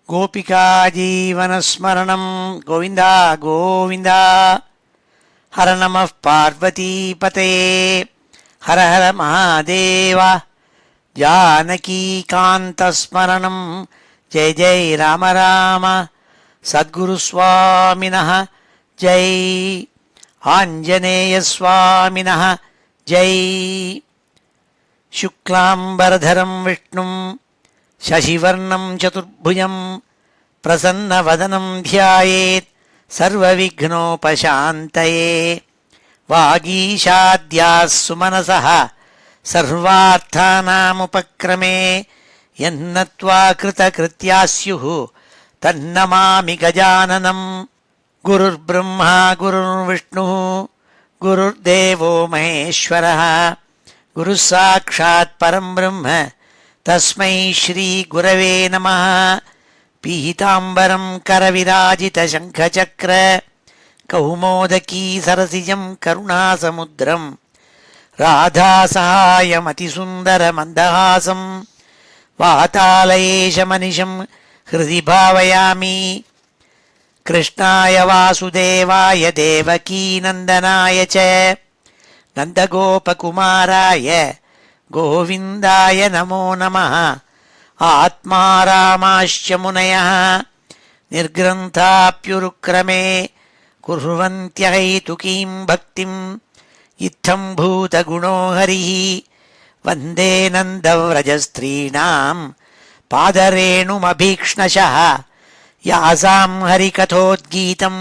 गोपिका जीवनस्मरणं गोविन्द गोविन्द। हर नमः पार्वतीपतये हर हर महादेव। जानकीकान्तस्मरणं जय जय राम राम। सद्गुरुस्वामिनः जय, आञ्जनेयस्वामिनः जय। शुक्लाम्बरधरं विष्णुं शशिवर्णं चतुर्भुजं प्रसन्नवदनं ध्यायेत् सर्वविघ्नोपशान्तये। वागीशाद्याः सुमनसः सर्वार्थानामुपक्रमे यन्नत्वा कृतकृत्या स्युः तन्नमामि गजाननं। गुरुर्ब्रह्मा गुरुर्विष्णुः गुरुर्देवो महेश्वरः गुरुः साक्षात् परं ब्रह्म तस्मै श्री गुरवे नमः। पीताम्बरं करविराजितशङ्खचक्र कौमोदकी सरसिजं करुणासमुद्रं राधासहायमतिसुन्दरमन्दहासं वातालयेशमनिशं हृदि भावयामि। कृष्णाय वासुदेवाय देवकीनन्दनाय च नन्दगोपकुमाराय गोविन्दाय नमो नमः। आत्मा रामाश्च मुनयः निर्ग्रन्थाप्युरुक्रमे कुर्वन्त्यहैतुकीं भक्तिं इत्थं भूतगुणो हरिः। वन्दे नन्दव्रजस्त्रीणां पादरेणुमभीक्ष्णशः यासां हरिकथोद्गीतं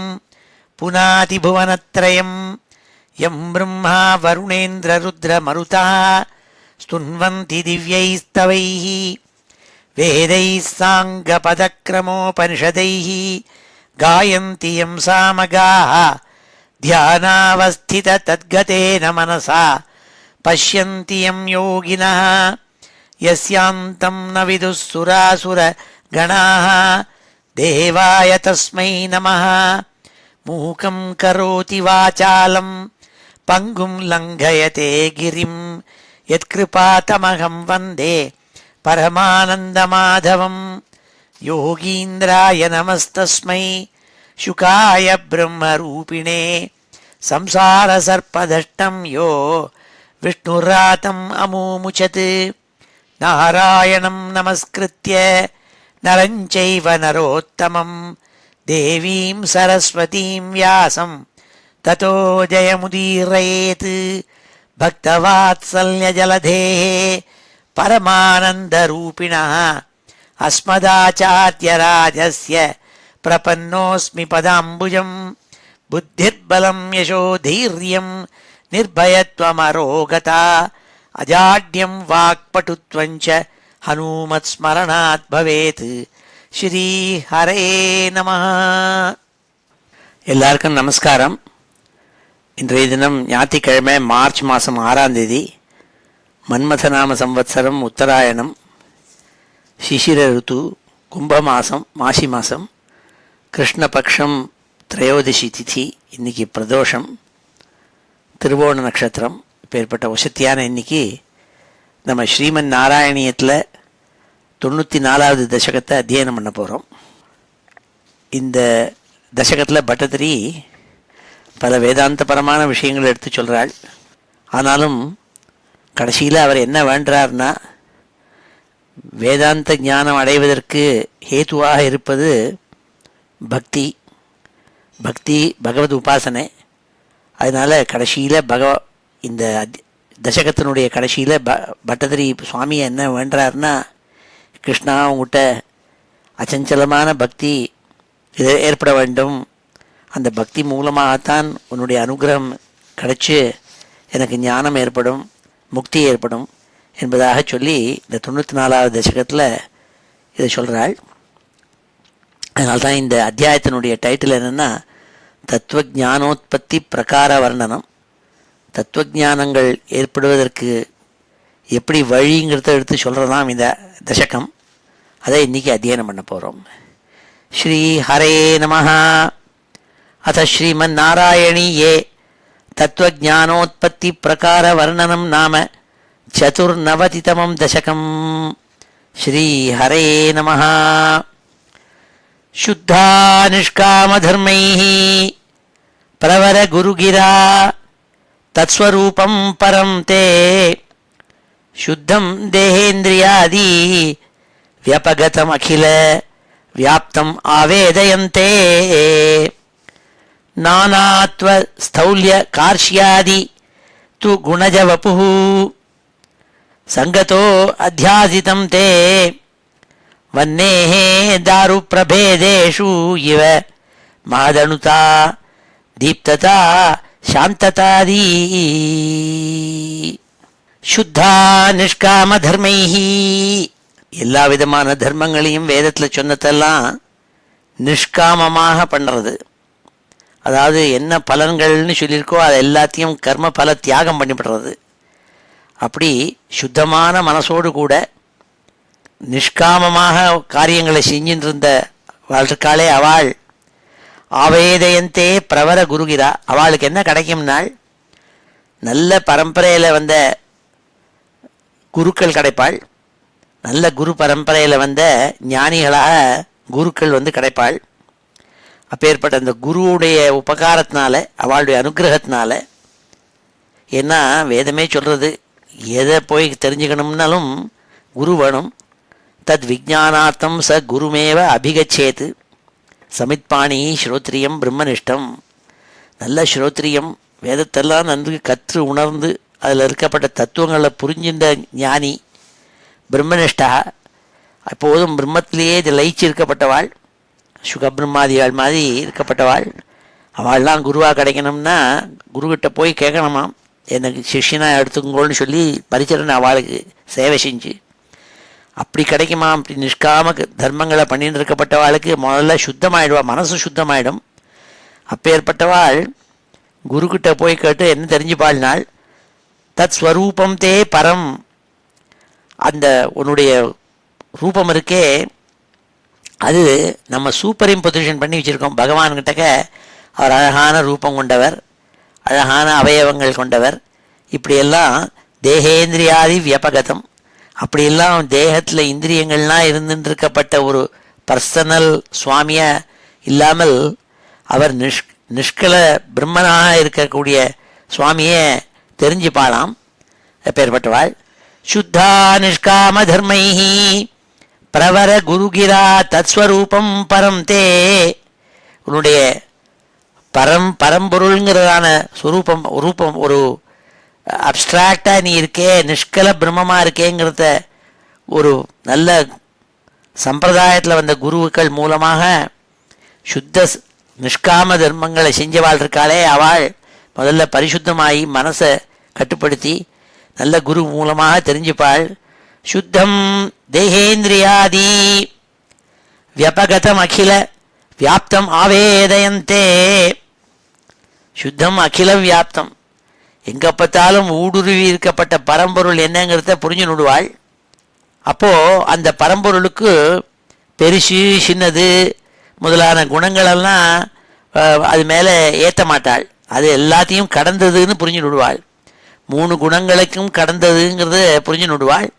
पुनाति भुवनत्रयं। यं ब्रह्मा वरुणेन्द्ररुद्रमरुतः स्तुन्वन्ति दिव्यैस्तवैः वेदैः साङ्गपदक्रमोपनिषदैः गायन्ति यं सामगाः। ध्यानावस्थिततद्गतेन मनसा पश्यन्ति यं योगिनः यस्यान्तं न विदुः सुरासुरगणाः। देवाय तस्मै नमः। मूकं करोति वाचालं पङ्गुं लङ्घयते गिरिं यत्कृपातमहं वन्दे परमानन्दमाधवं। योगीन्द्राय नमस्तस्मै शुकाय ब्रह्मरूपिणे संसारसर्पदष्टं यो विष्णुरातम् अमूमुचत्। नारायणं नमस्कृत्य नरं चैव नरोत्तमं देवीं सरस्वतीं व्यासं ततो जयमुदीरयेत्। भक्तवात्सल्यजलधेः परमानन्दरूपिणः अस्मदाचार्यराजस्य प्रपन्नोऽस्मि पदाम्बुजं। बुद्धिर्बलं यशोधैर्यं निर्भयत्वमरोगता अजाड्यं वाक्पटुत्वं च हनुमत्स्मरणात् भवेत्। श्री हरे நமः. எல்லாருக்கும் நமஸ்காரம். இன்றைய தினம் ஞாயிற்றுக்கிழமை மார்ச் மாதம் 6ஆம் தேதி மன்மதநாம சம்வத்சரம் உத்தராயணம் சிசிர ருத்து கும்பமாசம் மாசி மாதம் கிருஷ்ணபக்ஷம் திரையோதசி திதி. இன்னைக்கு பிரதோஷம் திருவோண நட்சத்திரம். இப்பேற்பட்ட வசத்தியான இன்னைக்கு நம்ம ஸ்ரீமன் நாராயணியத்தில் 94வது தசகத்தை அத்தியனம் பண்ண போகிறோம். இந்த தசகத்தில் பட்டதிரி பல வேதாந்தபரமான விஷயங்களை எடுத்து சொல்கிறாள். ஆனாலும் கடைசியில் அவர் என்ன வேண்டார்னா, வேதாந்த ஞானம் அடைவதற்கு ஹேத்துவாக இருப்பது பக்தி, பக்தி பகவத் உபாசனை. அதனால் கடைசியில் இந்த தசகத்தினுடைய கடைசியில் பட்டதிரி சுவாமியை என்ன வேண்டார்னா, கிருஷ்ணா உங்கள்கிட்ட அச்சஞ்சலமான பக்தி இது ஏற்பட வேண்டும், அந்த பக்தி மூலமாகத்தான் உன்னுடைய அனுகிரகம் கிடைச்சி எனக்கு ஞானம் ஏற்படும், முக்தி ஏற்படும் என்பதாக சொல்லி இந்த 94வது தசகத்தில் இதை சொல்கிறாள். அதனால்தான் இந்த அத்தியாயத்தினுடைய டைட்டில் என்னென்னா தத்துவஞானோத்பத்தி பிரகார வர்ணனம். தத்துவஞானங்கள் ஏற்படுவதற்கு எப்படி வழிங்கிறத எடுத்து சொல்கிறதாம் இந்த தசகம். அதை இன்றைக்கி அத்தியனம் பண்ண போகிறோம். ஸ்ரீ ஹரே நமஹ. அத ஸ்ரீமன்னாராயணீயே தத்துவஞானோத்பத்தி பிரகார வர்ணனம் நாம சதுர்நவதிதமம் தசகம். ஸ்ரீ ஹரே நமஹ. शुद्धा निष्कामधर्मैः प्रवर गुरुगिरा तत्स्वरूपं परं ते शुद्धं देहेन्द्रियादि व्यपगतमखिल व्याप्तम् आवेदयन्ते नानात्व स्थौल्य कार्ष्यादि तु गुणजवपुः संगतो अध्यासितं ते वन्नेः दारुप्रभेदेषु इव महदनुता दीप्तता शान्ततादी शुद्धा निष्काम धर्मैः எல்லா விதமான தர்மங்களையும் வேதத்தில் சொன்னதெல்லாம் நிஷ்காமமாக பண்ணுறது. அதாவது என்ன பலன்கள்னு சொல்லியிருக்கோ அது எல்லாத்தையும் கர்ம பல தியாகம் பண்ணிவிடுறது. அப்படி சுத்தமான மனசோடு கூட நிஷ்காமமாக காரியங்களை செஞ்சுட்டு இருந்த வாழ்க்காலே அவள் ஆவேதயந்தே பிரவர குருகிரா. அவளுக்கு என்ன கிடைக்கும்னால் நல்ல பரம்பரையில் வந்த குருக்கள் கிடைப்பாள். நல்ல குரு பரம்பரையில் வந்த ஞானிகளாக குருக்கள் கிடைப்பாள். அப்பேற்பட்ட அந்த குருவுடைய உபகாரத்தினால அவளுடைய அனுகிரகத்தினால, ஏன்னா வேதமே சொல்கிறது எதை போய் தெரிஞ்சுக்கணும்னாலும் குரு வேணும். தத் விஜானார்த்தம் ச குருமேவ அபிகச்சேத்து சமித்பாணி ஸ்ரோத்ரியம் பிரம்மனிஷ்டம். நல்ல ஸ்ரோத்ரியம், வேதத்தெல்லாம் நன்கு கற்று உணர்ந்து அதில் இருக்கப்பட்ட தத்துவங்களை புரிஞ்சின்ற ஞானி பிரம்மனிஷ்டா, அப்போதும் பிரம்மத்திலேயே லயிச்சு இருக்கப்பட்டவாள், சுகபிரம்மாதிகள் மாதிரி இருக்கப்பட்டவாள். அவள்லாம் குருவாக கிடைக்கணும்னா குருக்கிட்ட போய் கேட்கணுமாம், எனக்கு சிஷ்யனாக எடுத்துக்கோன்னு சொல்லி பரிச்சரணை அவளுக்கு சேவை செஞ்சு அப்படி கிடைக்குமா. அப்படி நிஷ்காம தர்மங்களை பண்ணிட்டு இருக்கப்பட்டவாளுக்கு முதல்ல சுத்தமாயிடுவா, மனசு சுத்தமாயிடும். அப்பேற்பட்டவாள் குருக்கிட்ட போய் கேட்டு என்ன தெரிஞ்சுப்பாள்னால் தத் ஸ்வரூபம் தே பரம். அந்த உன்னுடைய ரூபம் இருக்கே அது நம்ம சூப்பர் இம்போசிஷன் பண்ணி வச்சுருக்கோம். பகவான்கிட்டக்க அவர் அழகான ரூபம் கொண்டவர், அழகான அவயவங்கள் கொண்டவர், இப்படியெல்லாம் தேகேந்திரியாதி வியபகதம், அப்படியெல்லாம் தேகத்தில் இந்திரியங்கள்லாம் இருந்துருக்கப்பட்ட ஒரு பர்சனல் சுவாமியாக இல்லாமல் அவர் நிஷ்கல பிரம்மனாக இருக்கக்கூடிய சுவாமியை தெரிஞ்சுப்பாளாம். எப்பேற்பட்டவாள் சுத்தா நிஷ்காம தர்மைஹி பிரவர குருகிரா தத்ஸ்வரூபம் பரம் தே. உன்னுடைய பரம்பொருள்ங்கிறதான ஸ்வரூபம் ரூபம் ஒரு அப்ஸ்ட்ராக்டாக நீ இருக்கே, நிஷ்கல பிரம்மமாக இருக்கேங்கிறத ஒரு நல்ல சம்பிரதாயத்தில் வந்த குருக்கள் மூலமாக சுத்த நிஷ்காம தர்மங்களை செஞ்சவாள் இருக்காளே அவள் முதல்ல பரிசுத்தமாகி மனசை கட்டுப்படுத்தி நல்ல குரு மூலமாக தெரிஞ்சுப்பாள். சுத்தம் தேகேந்திரியாதி வியபகதம் அகில வியாப்தம் ஆவேதயந்தே. சுத்தம் அகில வியாப்தம், எங்கே பார்த்தாலும் ஊடுருவி இருக்கப்பட்ட பரம்பொருள் என்னங்கிறத புரிஞ்சு நுடுவாள். அப்போது அந்த பரம்பொருளுக்கு பெருசு சின்னது முதலான குணங்களெல்லாம் அது மேலே ஏற்ற மாட்டாள். அது எல்லாத்தையும் கடந்ததுன்னு புரிஞ்சு நுடுவாள். 3 குணங்களுக்கும் கடந்ததுங்கிறத புரிஞ்சு நுடுவாள்.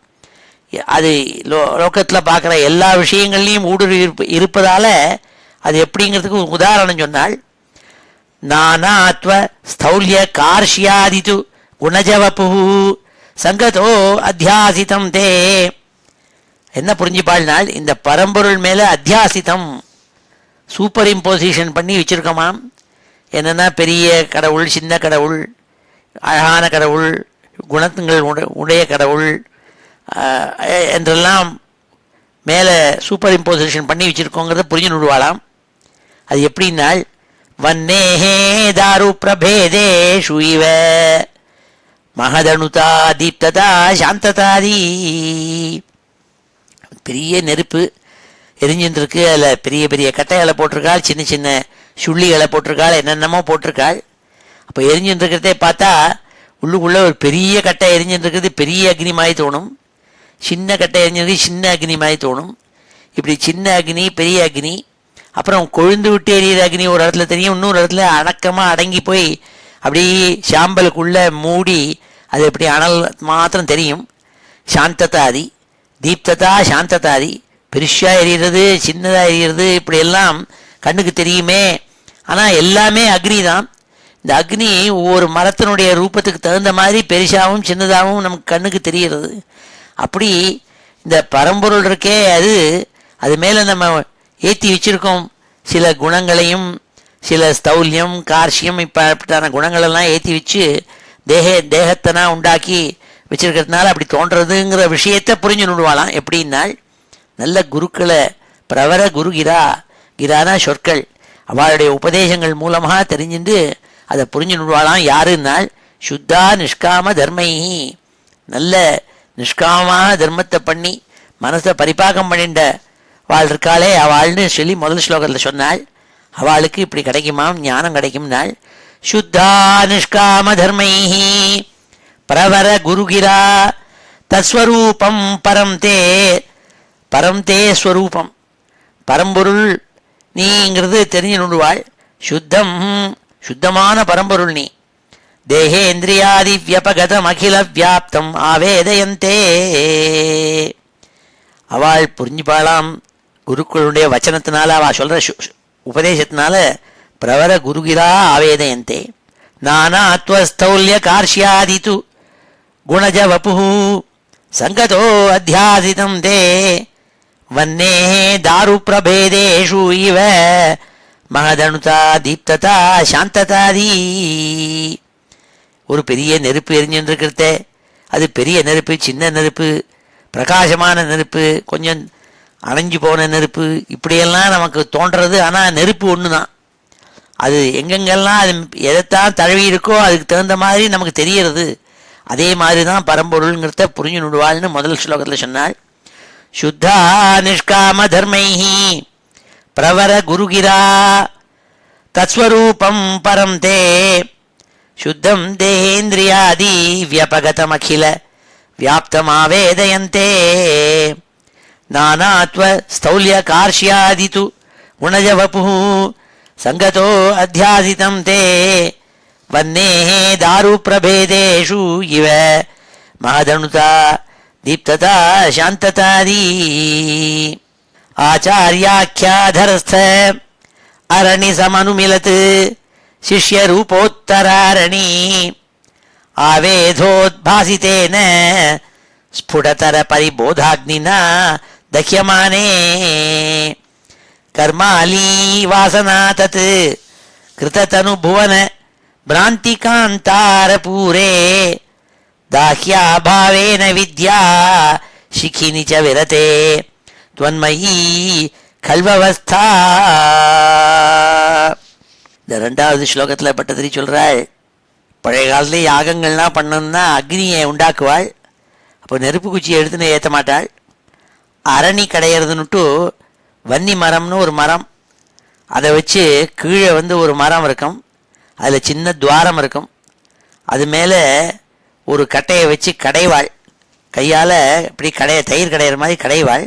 அது லோகத்தில் பார்க்குற எல்லா விஷயங்கள்லையும் ஊடுருவி இருப்பதால் அது எப்படிங்கிறதுக்கு உதாரணம் சொன்னாள். நானாத்வ ஸ்தௌல்ய கார்ஷ்யாதிது குணஜவபு சங்கதோ அத்தியாசிதம் தே. என்ன புரிஞ்சுப்பாள்னால் இந்த பரம்பொருள் மேலே அத்தியாசிதம் சூப்பர் இம்போசிஷன் பண்ணி வச்சுருக்கோமாம். என்னென்னா பெரிய கடவுள், சின்ன கடவுள், அழகான கடவுள், குணத்துங்கள் உடைய கடவுள் என்றெல்லாம் மேலே சூப்பர் இம்போசிஷன் பண்ணி வச்சுருக்கோங்கிறத புரிஞ்சு நுடுவாளாம். அது எப்படின்னால் வன்னேஹே தாரு பிரபேதேஷு இவ மகதனுதா தீப்ததா சாந்ததாதி. பெரிய நெருப்பு எரிஞ்சுருக்கு, அதில் பெரிய பெரிய கட்டைகளை போட்டிருக்காள், சின்ன சின்ன சுள்ளிகளை போட்டிருக்காள், என்னென்னமோ போட்டிருக்காள். அப்போ எரிஞ்சுருக்கிறதே பார்த்தா உள்ளுக்குள்ளே ஒரு பெரிய கட்டை எரிஞ்சுருக்கிறது பெரிய அக்னி மாதிரி தோணும், சின்ன கட்டை எரிஞ்சிருக்கு சின்ன அக்னி மாதிரி தோணும். இப்படி சின்ன அக்னி பெரிய அக்னி, அப்புறம் கொழுந்து விட்டு எரியிற அக்னி ஒரு இடத்துல தெரியும், இன்னொரு இடத்துல அடக்கமாக அடங்கி போய் அப்படியே சாம்பலுக்குள்ளே மூடி அது எப்படி அனல் மாத்திரம் தெரியும். சாந்ததாதி தீப்ததா சாந்ததாதி பெருசாக எரியிறது, சின்னதாக எரியிறது, இப்படியெல்லாம் கண்ணுக்கு தெரியுமே. ஆனால் எல்லாமே அக்னி தான். இந்த அக்னி ஒவ்வொரு மரத்தினுடைய ரூபத்துக்கு தகுந்த மாதிரி பெருசாகவும் சின்னதாகவும் நமக்கு கண்ணுக்கு தெரிகிறது. அப்படி இந்த பரம்பொருள் இருக்கே, அது மேலே நம்ம ஏற்றி வச்சிருக்கோம் சில குணங்களையும், சில ஸ்தௌல்யம், கார்ஷியம், இப்படித்தான குணங்களெல்லாம் ஏற்றி வச்சு தேகத்தனா உண்டாக்கி வச்சிருக்கிறதுனால அப்படி தோன்றதுங்கிற விஷயத்தை புரிஞ்சு நுடுவாளாம். எப்படின்னால், நல்ல குருக்களை பிரவர குருகிரா, கிரானா சொற்கள், அவளுடைய உபதேசங்கள் மூலமாக தெரிஞ்சுட்டு அதை புரிஞ்சு நுடுவாளாம். யாருன்னால் சுத்தா நிஷ்காம தர்மை, நல்ல நிஷ்காமமான தர்மத்தை பண்ணி மனசை பரிபாகம் பண்ணிட்ட அவள் இருக்காளே அவள்னு சொல்லி முதல் ஸ்லோகத்தில் சொன்னாள். அவளுக்கு இப்படி கிடைக்குமாம், ஞானம் கிடைக்கும்னாள். சுத்தா நிஷ்காம தர்மை பிரவர குருகிரா தஸ்வரூபம் பரம் தே ஸ்வரூபம், பரம்பொருள் நீங்கிறது தெரிஞ்சு நுடுவாள். சுத்தமான பரம்பொருள் நீ. தேகேந்திரியாதி வியபகதம் அகில வியாப்தம் ஆவேதயந்தே, அவள் புரிஞ்சுப்பாளாம் குருக்களுடைய வச்சனத்தினால, அவள் சொல்ற உபதேசத்தினால. பிரவர குருகிரா ஆவேதயந்தே நானாத்வஸ்தௌல்ய கார்ஷ்யாதிது குணஜ வபு சங்கதோ அத்தியாசிதம் தே வன்னே தாரு பிரபேதேஷு இவ மகதனுதா தீப்ததா சாந்ததாதி. ஒரு பெரிய நெருப்பு எரிஞ்சுருக்கிறதே, அது பெரிய நெருப்பு, சின்ன நெருப்பு, பிரகாசமான நெருப்பு, கொஞ்சம் அணைஞ்சு போன நெருப்பு, இப்படியெல்லாம் நமக்கு தோன்றது. ஆனால் நெருப்பு ஒன்று தான். அது எங்கெங்கெல்லாம் அது எதைத்தான் தழுவி இருக்கோ அதுக்கு தகுந்த மாதிரி நமக்கு தெரியறது. அதே மாதிரி தான் பரம்பொருள்ங்கிறத புரிஞ்சு நுடுவாள்னு முதல் ஸ்லோகத்தில் சொன்னாள். சுத்தா நிஷ்காம தர்மைஹி பிரவர குருகிரா தஸ்வரூபம் பரம் தே சுத்தம் தேஹேந்திரியாதி வியபகதம் அகில வியாப்தமாவேதயந்தே நானாத்வ ஸ்தௌல்ய கார்ஷ்யாதிது குணஜ வபு சங்கதோ அத்தியாசிதம் தே வன்னே தாரு பிரபேதேஷு இவ மகதனுதா தீப்ததா சாந்ததாதி. ஆச்சாரியாக்கியாதரஸ்த அரணி சமனுமிலத் சிஷ்ய ரூபோத்தராரணி ஆவேதோத்பாசிதேன ஸ்புடதர பரிபோதாக்னினா தஹ்யமானே கர்மாலி வாசனா தத் கிருததனு புவன பிராந்திகாந்தாரபூரே தாஹ்யா பாவேன வித்யா சிக்கினி ச விரதே துவன்மயி கல்வவஸ்தா. இந்த ரெண்டாவது ஸ்லோகத்தில் பட்டதிரி சொல்கிறாள், பழைய காலத்துல யாகங்கள்லாம் பண்ணணும்னா அக்னியை உண்டாக்குவாள். அப்போ நெருப்பு குச்சியை எடுத்துன்னு ஏற்ற மாட்டாள். அரணி கிடையிறதுன்னுட்டு வன்னி மரம்னு ஒரு மரம், அதை வச்சு கீழே ஒரு மரம் இருக்கும், அதில் சின்ன துவாரம் இருக்கும், அது மேலே ஒரு கட்டையை வச்சு கடைவாள், கையால் இப்படி தயிர் கடையிற மாதிரி கடைவாள்.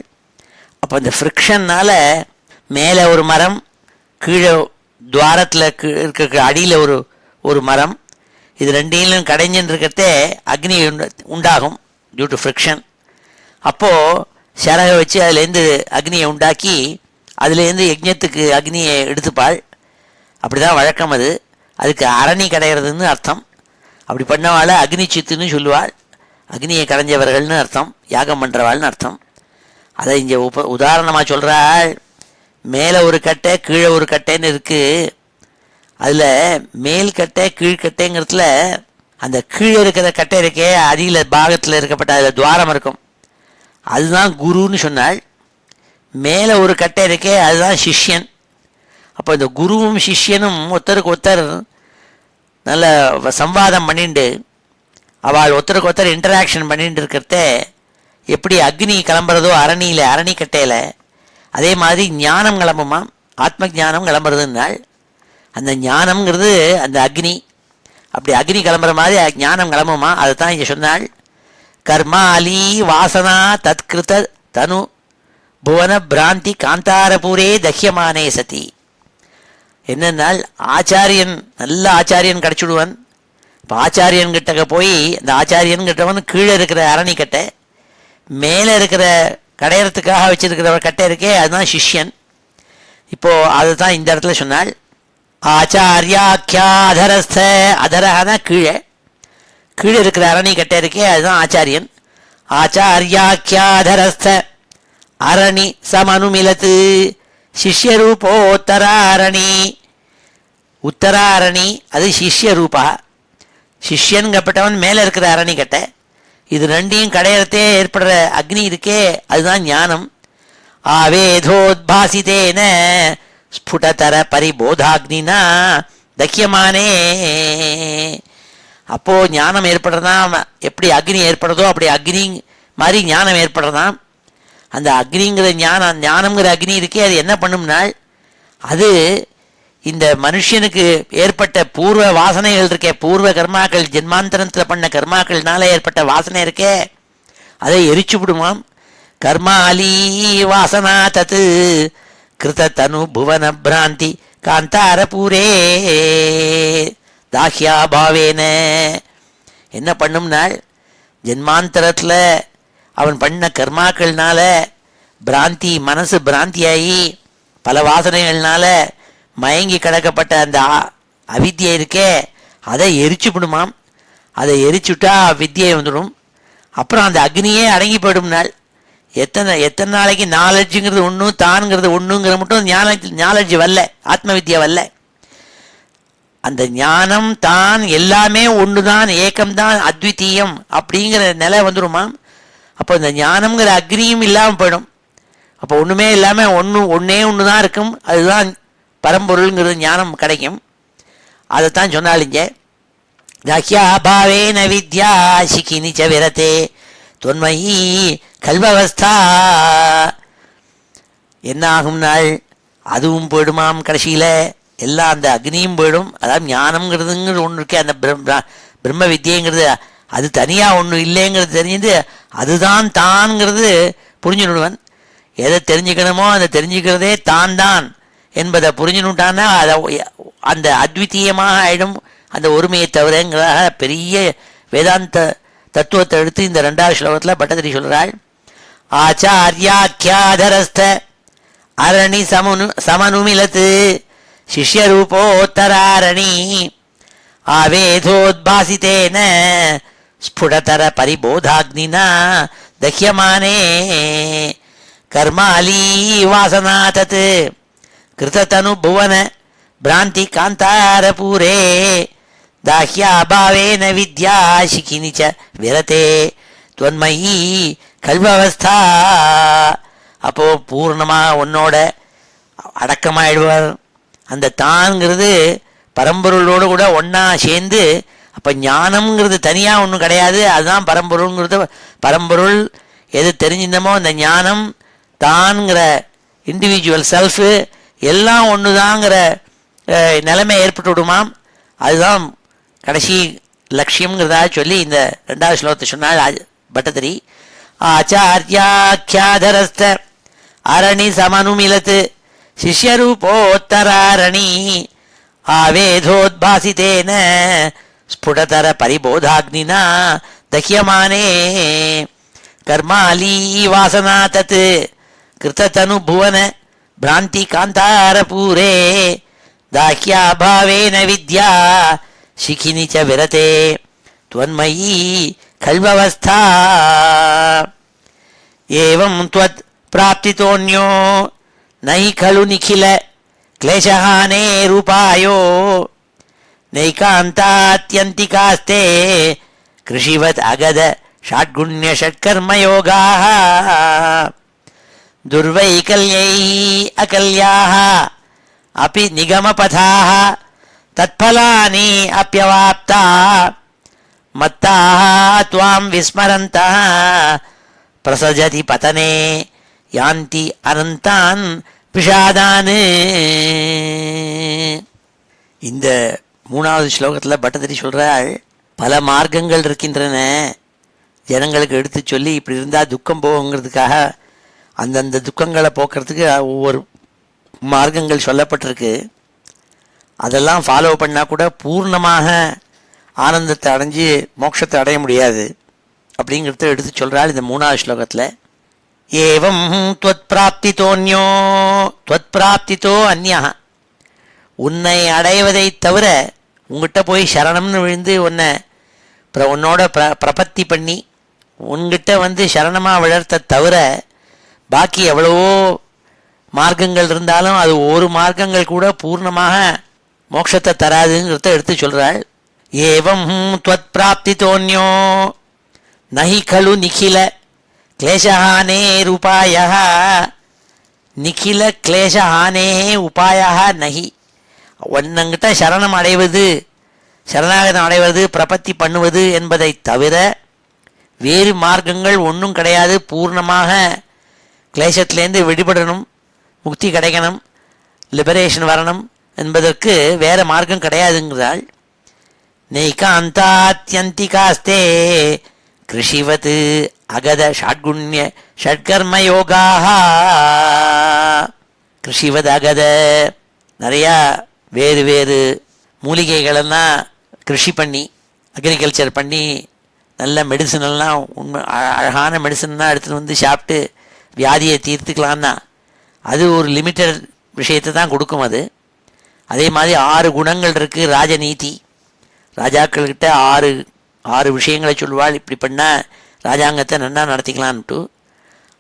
அப்போ இந்த ஃப்ரிக்ஷன்னால் மேலே ஒரு மரம், கீழே துவாரத்தில் இருக்க அடியில் ஒரு மரம், இது ரெண்டையும் கடைஞ்சுன்னு இருக்கிறதே அக்னி உண்டாகும் டியூ டு ஃப்ரிக்ஷன். அப்போது சரகை வச்சு அதுலேருந்து அக்னியை உண்டாக்கி அதுலேருந்து யஜ்ஞத்துக்கு அக்னியை எடுத்துப்பாள். அப்படி தான் வழக்கம். அதுக்கு அரணி கடையிறதுன்னு அர்த்தம். அப்படி பண்ணவாள் அக்னி சித்துன்னு சொல்லுவாள். அக்னியை கடைஞ்சவர்கள்னு அர்த்தம், யாகம் பண்ணுறவாள்னு அர்த்தம். அதை இங்கே உதாரணமாக சொல்கிறாள். மேலே ஒரு கட்டை கீழே ஒரு கட்டைன்னு இருக்குது. அதில் மேல் கட்டை கீழ்கட்டைங்கிறதுல அந்த கீழே இருக்கிற கட்டை இருக்கே அடியில் பாகத்தில் இருக்கப்பட்ட அதில் துவாரம் இருக்கும், அதுதான் குருன்னு சொன்னாள். மேலே ஒரு கட்டை இருக்கே அதுதான் சிஷ்யன். அப்போ இந்த குருவும் சிஷ்யனும் ஒருத்தருக்கு ஒருத்தர் நல்ல சம்வாதம் பண்ணிட்டு அவள் ஒருத்தருக்கு ஒருத்தர் இன்டராக்ஷன் பண்ணிட்டு இருக்கிறத எப்படி அக்னி கிளம்புறதோ அரணிக்கட்டையில், அதே மாதிரி ஞானம் கிளம்புமா, ஆத்ம ஞானம் கிளம்புறதுன்னாள். அந்த ஞானம்ங்கிறது அந்த அக்னி, அப்படி அக்னி கிளம்புற மாதிரி ஞானம் கிளம்புமா, அதை தான் இங்கே சொன்னாள். கர்மாலி வாசனா தத்கிருத தனு புவன பிராந்தி காந்தாரபூரே தஹ்யமானே சதி. என்னென்னால் ஆச்சாரியன், நல்ல ஆச்சாரியன் கிடச்சிடுவன். இப்போ ஆச்சாரியன் கிட்டக்க போய் அந்த ஆச்சாரியன் கிட்டவன் கீழே இருக்கிற அரணிக்கட்டை, மேலே இருக்கிற கடையறதுக்காக வச்சிருக்கிற ஒரு கட்டை இருக்கே, அதுதான் சிஷ்யன். இப்போ அதுதான் இந்த இடத்துல சொன்னாள். ஆச்சாரியாக்கியாதரஸ்த, அதரஹான கீழே கீழே இருக்கிற அரணி கட்டை இருக்கே, அதுதான் ஆச்சாரியன். ஆச்சாரியாக்கியாதரஸ்த அரணி சமனுமிலத்து சிஷ்யரூபோத்தராரணி. உத்தராரணி அது சிஷ்ய ரூபா. சிஷ்யன்கப்பட்டவன் மேலே இருக்கிற அரணி கட்டை. இது ரெண்டையும் கடையறத்தே ஏற்படுற அக்னி இருக்கே, அதுதான் ஞானம். ஆவேதோத்பாசிதேன ஸ்புடதர பரிபோதாக்னினா தக்கியமானே. அப்போ ஞானம் ஏற்படுறதாம். எப்படி அக்னி ஏற்படுறதோ அப்படி அக்னி மாதிரி ஞானம் ஏற்படுறதாம். அந்த அக்னிங்கிற ஞானம்ங்கிற அக்னி இருக்கே, அது என்ன பண்ணும்னால், அது இந்த மனுஷனுக்கு ஏற்பட்ட பூர்வ வாசனைகள் இருக்கே, பூர்வ கர்மாக்கள், ஜென்மாந்தரத்தில் பண்ண கர்மாக்கள்னால ஏற்பட்ட வாசனை இருக்கே, அதை எரிச்சு விடுமாம். கர்மாலி வாசனா தத்து கிருத தனு புவன பிராந்தி காந்தாரபூரே தாஹ்யா பாவேன. என்ன பண்ணும்னால், ஜென்மாந்தரத்தில் அவன் பண்ண கர்மாக்கள்னால பிராந்தி, மனசு பிராந்தியாகி பல வாசனைகள்னால மயங்கி கிடக்கப்பட்ட அந்த அவித்தியை இருக்கே, அதை எரிச்சு விடுமாம். அதை எரிச்சுட்டா வித்தியை வந்துடும். அப்புறம் அந்த அக்னியே அடங்கி போயிடும்னால், எத்தனை நாளைக்கு நாலெட்ஜுங்கிறது ஒன்று, தான்ங்கிறது ஒன்றுங்கிற மட்டும் நாலெட்ஜ் வரல, ஆத்ம வித்யா வரல. அந்த ஞானம் தான் எல்லாமே ஒன்று தான், ஏக்கம்தான், அத்விதீயம் அப்படிங்கிற நிலை வந்துடுமாம். அப்போ இந்த ஞானம்ங்கிற அக்னியும் இல்லாமல் போயிடும். அப்போ ஒன்றுமே இல்லாமல் ஒன்றே ஒன்று தான் இருக்கும், அதுதான் பரம்பொருள்ங்கிறது ஞானம் கிடைக்கும். அதைத்தான் சொன்னாலிங்க. தாஹ்யா பாவேன வித்யா சிகினிச்ச விரதே தொன்மயி கல்வவஸ்தா. என்ன ஆகும்னால், அதுவும் போயிடுமாம். கடைசியில் எல்லாம் அந்த அக்னியும் போயிடும். அதாவது ஞானம்ங்கிறதுங்கிறது ஒன்று இருக்கே, அந்த பிரம்ம வித்தியங்கிறது அது தனியாக ஒன்று இல்லைங்கிறது தெரிஞ்சது, அதுதான் தான்ங்கிறது புரிஞ்சுடுவன். எதை தெரிஞ்சுக்கணுமோ அதை தெரிஞ்சுக்கிறதே தான் தான் என்பதை புரிஞ்சுனுட்டான்னா அதை அந்த அத்விதீயமாக ஆயிடும், அந்த ஒருமையை தவிரங்கிற பெரிய வேதாந்த தத்துவத்தை எடுத்து இந்த 2வது ஸ்லோகத்தில் பட்டதிரி சொல்கிறாள். ஆச்சாரியாக்கியாதரஸ்த அரணி சமனுமிலத்து சிஷ்யரூபோத்தராரணி ஆவேதோத்பாசிதேன ஸ்புடதர பரிபோதாக்னினா தஹ்யமானே கர்மாலி வாசனா தத் கிருததனு புவன பிராந்தி காந்தாரபூரே தாஹ்யா பாவேன வித்யா சிகினிச்ச விரதே தொன்மயி கல்வவஸ்தா. அப்போ பூர்ணமாக உன்னோட அடக்கமாயிடுவார். அந்த தான்ங்கிறது பரம்பொருளோடு கூட ஒன்றா சேர்ந்து, அப்போ ஞானம்ங்கிறது தனியாக ஒன்றும் கிடையாது, அதுதான் பரம்பொருள்ங்கிறது. பரம்பொருள் எது தெரிஞ்சிருந்தமோ அந்த ஞானம் தான்ங்கிற இண்டிவிஜுவல் செல்ஃபு எல்லாம் ஒன்று தாங்கிற நிலைமை ஏற்பட்டு விடுமாம். அதுதான் கடைசி லட்சியம்ங்கிறதா சொல்லி இந்த 2வது ஸ்லோகத்தை சொன்னால் பட்டதிரி. ஆச்சாரியாக்கியாதரஸ்த அரணி சமனுமிலத்து சிஷ்யரூபோத்தராரணி ஆவேதோத்பாசிதேன ஸ்புடதர பரிபோதாக்னினா தஹ்யமானே கர்மாலி வாசனா தத் கிருததனு புவன பிராந்தி காந்தாரபூரே தாஹ்யா பாவேன வித்யா சிகினிச்ச விரதே त्वन्मयी खल्ववस्था एवं त्वत् प्राप्तितोऽन्यो नहि खलु निखिल क्लेशहाने रूपायो नैकान्तात्यन्तिकास्ते कृषिवत् अगद षड्गुण्य षट्कर्मयोगाः दुर्वैकल्यैः अकल्याः अपि निगमपथाः तत्फलानि अप्यवाप्ता मत्ताः त्वां विस्मरन्तः प्रसजति पतने यान्ति अनन्तान् விஷாதானு. இந்த 3வது ஸ்லோகத்தில் பட்டதிரி சொல்கிறாள், பல மார்க்கங்கள் இருக்கின்றன, ஜனங்களுக்கு எடுத்து சொல்லி இப்படி இருந்தால் துக்கம் போகுங்கிறதுக்காக அந்தந்த துக்கங்களை போக்குறதுக்கு ஒவ்வொரு மார்க்கங்கள் சொல்லப்பட்டிருக்கு. அதெல்லாம் ஃபாலோ பண்ணால் கூட பூர்ணமாக ஆனந்தத்தை அடைஞ்சு மோட்சத்தை அடைய முடியாது அப்படிங்கிறத எடுத்து சொல்கிறாள் இந்த 3வது ஸ்லோகத்தில். ஏவம் த்வத்ப்ராப்திதோன்யோ த்வத்ப்ராப்திதோ அந்யா, உன்னை அடைவதை தவிர உங்ககிட்ட போய் சரணம்னு விழுந்து உன்னோட பிரபத்தி பண்ணி உன்கிட்ட வந்து சரணமாக விழறத தவிர பாக்கி எவ்வளவோ மார்க்கங்கள் இருந்தாலும் அது ஒரு மார்க்கங்கள் கூட பூர்ணமாக மோட்சத்தை தராதுங்கிறத எடுத்து சொல்கிறாள். ஏவம் த்வத்ப்ராப்திதோன்யோ நஹி கலு நிখিல கிளேசஹானேருபாய, நிখিல கிளேசஹானே உபாய நஹி, ஒன்னங்கிட்ட சரணம் அடைவது, சரணாகதம் அடைவது, பிரபத்தி பண்ணுவது என்பதை தவிர வேறு மார்க்கங்கள் ஒன்றும் கிடையாது. பூர்ணமாக கிளேசத்திலேருந்து விடுபடணும், முக்தி கிடைக்கணும், லிபரேஷன் வரணும் என்பதற்கு வேறு மார்க்கம் கிடையாதுங்கிறாள். நைகாந்தாத்யந்திகாஸ்தே கிருஷிவத் அகத ஷாட்குண்ய ஷட்கர்மயோகாः. கிருஷிவத் அகத, நிறையா வேறு வேறு மூலிகைகளெல்லாம் கிருஷி பண்ணி அக்ரிகல்ச்சர் பண்ணி நல்ல மெடிசனெல்லாம் அழகான மெடிசன்லாம் எடுத்துகிட்டு வந்து சாப்பிட்டு வியாதியை தீர்த்துக்கலான்னா அது ஒரு லிமிட்டட் விஷயத்தை தான் கொடுக்கும். அதே மாதிரி 6 குணங்கள் இருக்குது. ராஜநீதி, ராஜாக்கள்கிட்ட 6 விஷயங்களை சொல்லுவாள், இப்படி பண்ணால் ராஜாங்கத்தை நன்னா நடத்திக்கலான்ட்டு.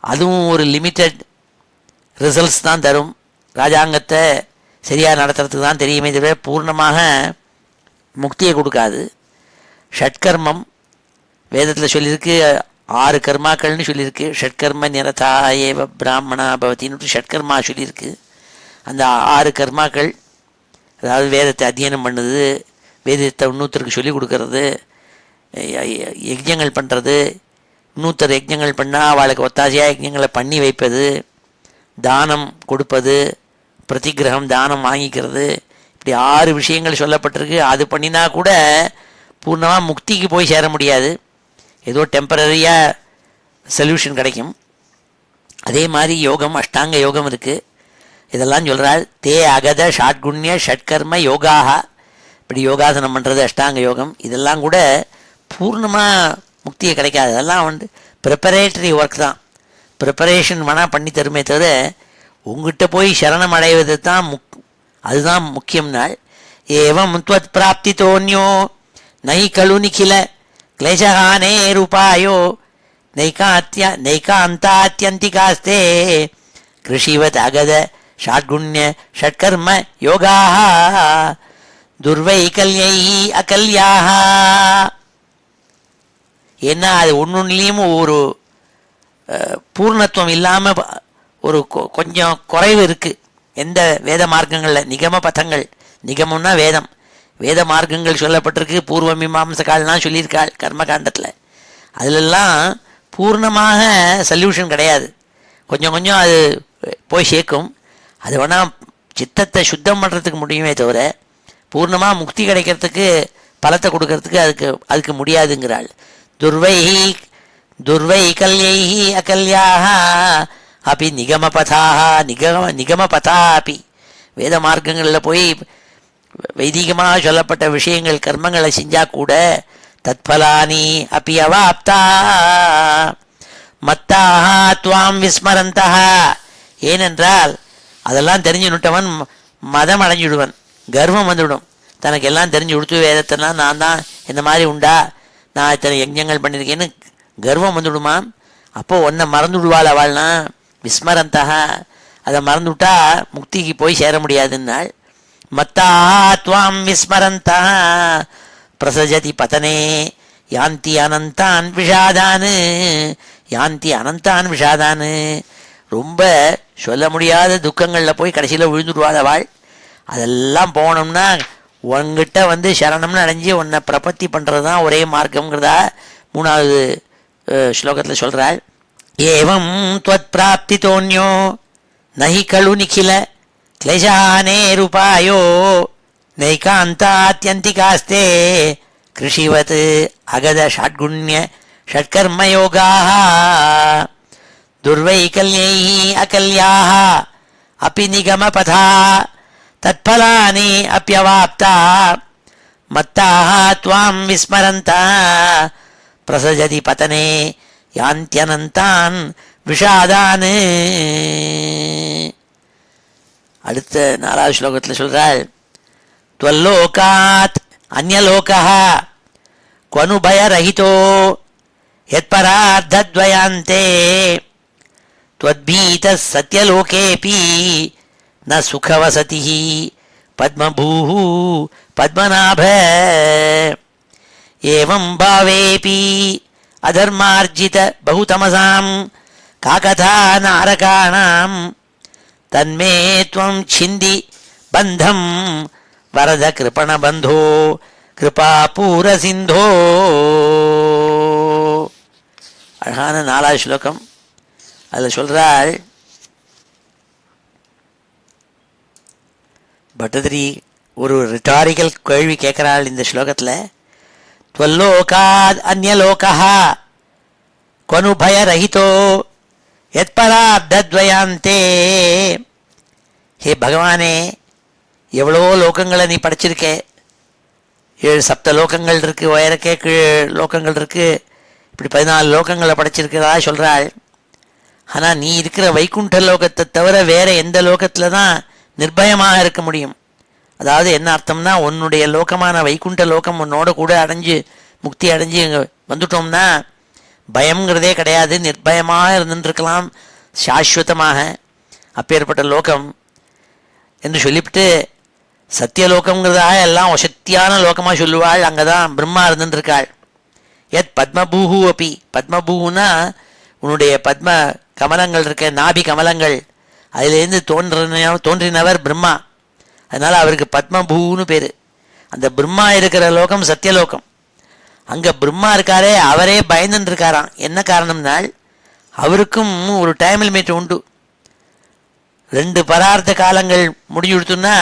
அதுவும் ஒரு லிமிட்டட் ரிசல்ட்ஸ் தான் தரும். ராஜாங்கத்தை சரியாக நடத்துறதுக்கு தான் தெரியுமே தவிர பூர்ணமாக முக்தியை கொடுக்காது. ஷட்கர்மம் வேதத்தில் சொல்லியிருக்கு, 6 கர்மாக்கள்னு சொல்லியிருக்கு. ஷட்கர்ம நிரதா ஏவ பிராமணா பவத்தின்னு ஷட்கர்மா சொல்லியிருக்கு. அந்த 6 கர்மாக்கள், அதாவது வேதத்தை அத்தியனம் பண்ணுறது, வேதத்தை இன்னொருத்தருக்கு சொல்லிக் கொடுக்கறது, யஜ்ஞங்கள் பண்ணுறது, இன்னொருத்தர் யஜ்ஞங்கள் பண்ணால் அவளுக்கு ஒத்தாசையாக யஜ்ஞங்களை பண்ணி வைப்பது, தானம் கொடுப்பது, பிரதிகிரகம் தானம் வாங்கிக்கிறது, இப்படி 6 விஷயங்கள் சொல்லப்பட்டிருக்கு. அது பண்ணினா கூட பூர்ணமாக முக்திக்கு போய் சேர முடியாது, ஏதோ டெம்பரரியாக சொல்யூஷன் கிடைக்கும். அதே மாதிரி யோகம், அஷ்டாங்க யோகம் இருக்குது. இதெல்லாம் சொல்கிறாள். தே அகத ஷாட்குண்ய ஷட்கர்ம யோகாக, இப்படி யோகாசனம் பண்ணுறது அஷ்டாங்க யோகம். இதெல்லாம் கூட பூர்ணமாக முக்தியை கிடைக்காது. அதெல்லாம் ப்ரிப்பரேட்டரி ஒர்க் தான், ப்ரிப்பரேஷன் வேணால் பண்ணி தருமே தவிர உங்ககிட்ட போய் சரணம் அடைவது தான் அதுதான் முக்கியம்னாள். ஏவம் த்வத் பிராப்தி தோன்யோ நை கலு நிখিல கிளேசஹானேருபாயோ நைகாந்தாத்யந்திகாஸ்தே கிருஷிவத் அகத ஷாட்குண்ய ஷட்கர்ம யோகாः துர்வைகல்யை அகல்யாः. ஏன்னா அது ஒன்றுலேயும் ஒரு பூர்ணத்துவம் இல்லாமல் ஒரு கொஞ்சம் குறைவு இருக்குது. எந்த வேத மார்க்கங்களில் நிகம பதங்கள், நிகமம்னா வேதம், வேத மார்க்கங்கள் சொல்லப்பட்டிருக்கு. பூர்வ மீமாம்சகால்லாம் சொல்லியிருக்காள் கர்மகாண்டத்தில். அதிலெல்லாம் பூர்ணமாக சொல்யூஷன் கிடையாது, கொஞ்சம் கொஞ்சம் அது போய் சேர்க்கும். அது வேணால் சித்தத்தை சுத்தம் பண்ணுறதுக்கு முடியுமே தவிர பூர்ணமாக முக்தி கிடைக்கிறதுக்கு பலத்தை கொடுக்கறதுக்கு அதுக்கு முடியாதுங்கிறாள். துர்வைகல்யை அகல்யாः அப்படி நிகமபதாக நிகமபதா அப்படி வேத மார்க்கங்களில் போய் வைதிகமாக சொல்லப்பட்ட விஷயங்கள் கர்மங்களை செஞ்சால் கூட தத்பலானி அப்படி அவாப்தா மத்தாக துவாம் விஸ்மரந்தா. ஏனென்றால் அதெல்லாம் தெரிஞ்சுனுட்டவன் மதம் அடைஞ்சுடுவன், கர்வம் வந்துவிடும். தனக்கு எல்லாம் தெரிஞ்சு கொடுத்து வேதத்தெல்லாம் நான் தான் இந்த மாதிரி உண்டா, நான் இத்தனை யஜ்ஞங்கள் பண்ணியிருக்கேன்னு கர்வம் வந்துவிடுமா. அப்போது ஒன்றை மறந்து விடுவாள் அவள்னா. விஸ்மரந்தா, அதை மறந்துவிட்டா முக்திக்கு போய் சேர முடியாதுன்னாள். மத்தாக துவாம் விஸ்மரந்தா பிரசஜதி பதனே யாந்தி அனந்தான் விஷாதானு. யாந்தி அனந்தான் விஷாதானு, ரொம்ப சொல்ல முடியாத துக்கங்களில் போய் கடைசியில் விழுந்துடுவாள் அவள். அதெல்லாம் போனோம்னா உங்ககிட்ட சரணம்னு அடைஞ்சி உன்னை பிரபத்தி பண்ணுறது தான் ஒரே மார்க்கம்ங்கிறதா 3வது ஸ்லோகத்தில் சொல்கிறாள். ஏவம் த்வத் பிராப்தி தோன்யோ நஹி கலு நிখিல கிளேசஹானேருபாயோ நைகாந்தாத்யந்திகாஸ்தே கிருஷிவத் அகத ஷாட்குண்ய ஷட்கர்மயோகாः துர்வைகல்யை அகல்யாः அப்பி நிகமபதா தத்பலானி அப்யவாப்தா மத்தாக துவாம் விஸ்மரந்தா பிரசஜதி பதனே யாந்த்யனந்தான் விஷாதானு. அடுத்த 4வது ஸ்லோகத்தில் சொல்றாள், त्वल्लोकात् अन्यलोकः क्वनु भयरहितो यत्परार्धद्वयान्ते त्वद्भीतः सत्यलोकेऽपि न सुखवसतिः पद्मभूः पद्मनाभ. एवं भावेऽपि अधर्मार्जित बहुतमसां काकथा नारकाणां तन्मे त्वं छिन्दि बन्धं वरद कृपणबन्धो कृपापूर सिन्धो. அழகான 4வது ஸ்லோகம். அதில் சொல்றாள், பட்டதிரி ஒரு ரிட்டாரிக்கல் கேள்வி கேட்கிறாள் இந்த ஸ்லோகத்தில். त्वल्लोकाद् अन्यलोकः क्वनु भयरहितो यत्परार्धद्वयान्ते. ஹே பகவானே, எவ்வளோ லோகங்களை நீ படைச்சிருக்கே. 7 சப்த லோகங்கள் இருக்கு, உயரக்கே கீழ் லோகங்கள் இருக்கு, இப்படி 14 லோகங்களை படைச்சிருக்கிறதா சொல்றாள். ஆனால் நீ இருக்கிற வைகுண்ட லோகத்தை தவிர வேற எந்த லோகத்தில் தான் நிர்பயமாக இருக்க முடியும்? அதாவது என்ன அர்த்தம்னா, உன்னுடைய லோகமான வைகுண்ட லோகம் உன்னோட கூட அடைஞ்சு முக்தி அடைஞ்சு வந்துட்டோம்னா பயம்ங்கிறதே கிடையாது, நிர்பயமாக இருந்துருக்கலாம் சாஸ்வதமாக. அப்பேற்பட்ட லோகம் என்று சொல்லிவிட்டு சத்தியலோகங்கிறதாக எல்லாம் வசத்தியான லோகமாக சொல்லுவாள். அங்கே தான் பிரம்மா இருந்துருக்காள். எத் பத்மபூஹு அப்பி, பத்மபூனா உன்னுடைய பத்ம கமலங்கள் இருக்க, நாபி கமலங்கள், அதிலேருந்து தோன்றினவர் பிரம்மா. அதனால் அவருக்கு பத்மபூன்னு பேர். அந்த பிரம்மா இருக்கிற லோகம் சத்தியலோகம். அங்கே பிரம்மா இருக்காரே, அவரே பயந்துன்னு இருக்காராம். என்ன காரணம்னால், அவருக்கும் ஒரு டைம் லிமிட் உண்டு. 2 பரார்த்த காலங்கள் முடிஞ்சு கொடுத்தோன்னா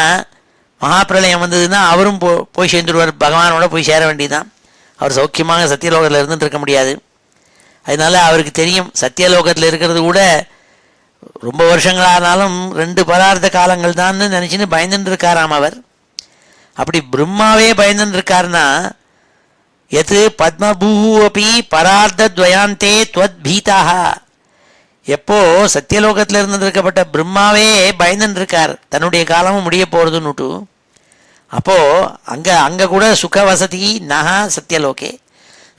மகாபிரளயம் வந்ததுன்னா அவரும் போய் சேர்ந்துடுவார், பகவானோட போய் சேர வேண்டியதுதான். அவர் சௌக்கியமாக சத்தியலோகத்தில் இருந்துட்டு இருக்க முடியாது. அதனால அவருக்கு தெரியும், சத்தியலோகத்தில் இருக்கிறது கூட ரொம்ப வருஷங்களானாலும் 2 பரார்த்த காலங்கள் தான் நினச்சின்னு பயந்துட்டு இருக்காராம் அவர். அப்படி பிரம்மாவே பயந்துட்டு இருக்காருன்னா, எது பத்மபூஹு அப்பி பரார்த்த துவயாந்தே துவத் பீதாக. எப்போ சத்தியலோகத்தில் இருந்திருக்கப்பட்ட பிரம்மாவே பயந்துட்டு இருக்கார், தன்னுடைய காலமும் முடிய போகிறதுன்னுட்டு. அப்போது அங்கே கூட சுக வசதி நகா சத்தியலோகே.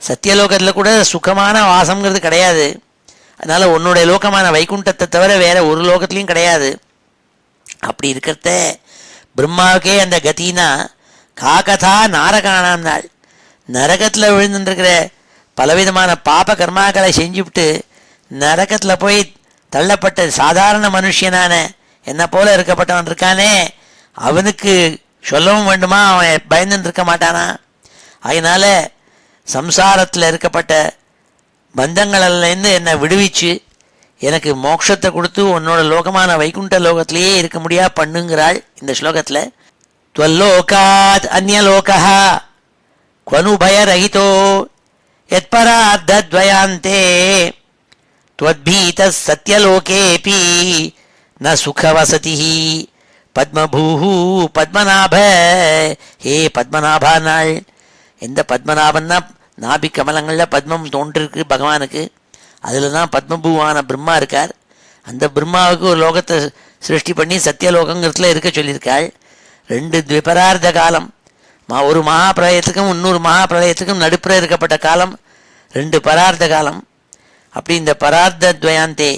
சத்தியலோகத்தில் கூட சுகமான வாசம்ங்கிறது கிடையாது. அதனால் உன்னுடைய லோகமான வைகுண்டத்தை தவிர வேற ஒரு லோகத்துலேயும் கிடையாது. அப்படி இருக்கிறத பிரம்மாவுக்கே அந்த கத்தினா காக்கதா நாரகானாம் நாள். நரகத்தில் விழுந்துருக்கிற பலவிதமான பாப கர்மாக்களை செஞ்சுவிட்டு நரகத்தில் போய் தள்ளப்பட்ட சாதாரண மனுஷனான என்னை போல இருக்கப்பட்டவன் இருக்கானே, அவனுக்கு சொல்லவும் வேண்டுமா? அவன் பயந்துன்னு இருக்க மாட்டானா? அதனால சம்சாரத்தில் இருக்கப்பட்ட பந்தங்கள்லேருந்து என்னை விடுவிச்சு எனக்கு மோட்சத்தை கொடுத்து உன்னோட லோகமான வைகுண்ட லோகத்திலேயே இருக்க முடியா பண்ணுங்கிறாள் இந்த ஸ்லோகத்தில். त्वल्लोकात् अन्यलोकः क्वनु भयरहितो यत्परार्धद्वयान्ते त्वद्भीतः सत्यलोकेऽपि न सुखवसतिः பத்மபூஹு பத்மநாப. ஹே பத்மநாபா நாள். எந்த பத்மநாபன்னா நாபி கமலங்களில் பத்மம் தோன்றிருக்கு பகவானுக்கு. அதில் தான் பத்மபூவான பிரம்மா இருக்கார். அந்த பிரம்மாவுக்கு ஒரு லோகத்தை சிருஷ்டி பண்ணி சத்தியலோகங்கிறதுல இருக்க சொல்லியிருக்காள். 2 த்விபரார்த்த காலம், ஒரு மகாபிரளயத்துக்கும் இன்னொரு மகாபிரளயத்துக்கும் நடுப்புற இருக்கப்பட்ட காலம் 2 பரார்த்த காலம். அப்படி இந்த பரார்த்த துவயாந்தே,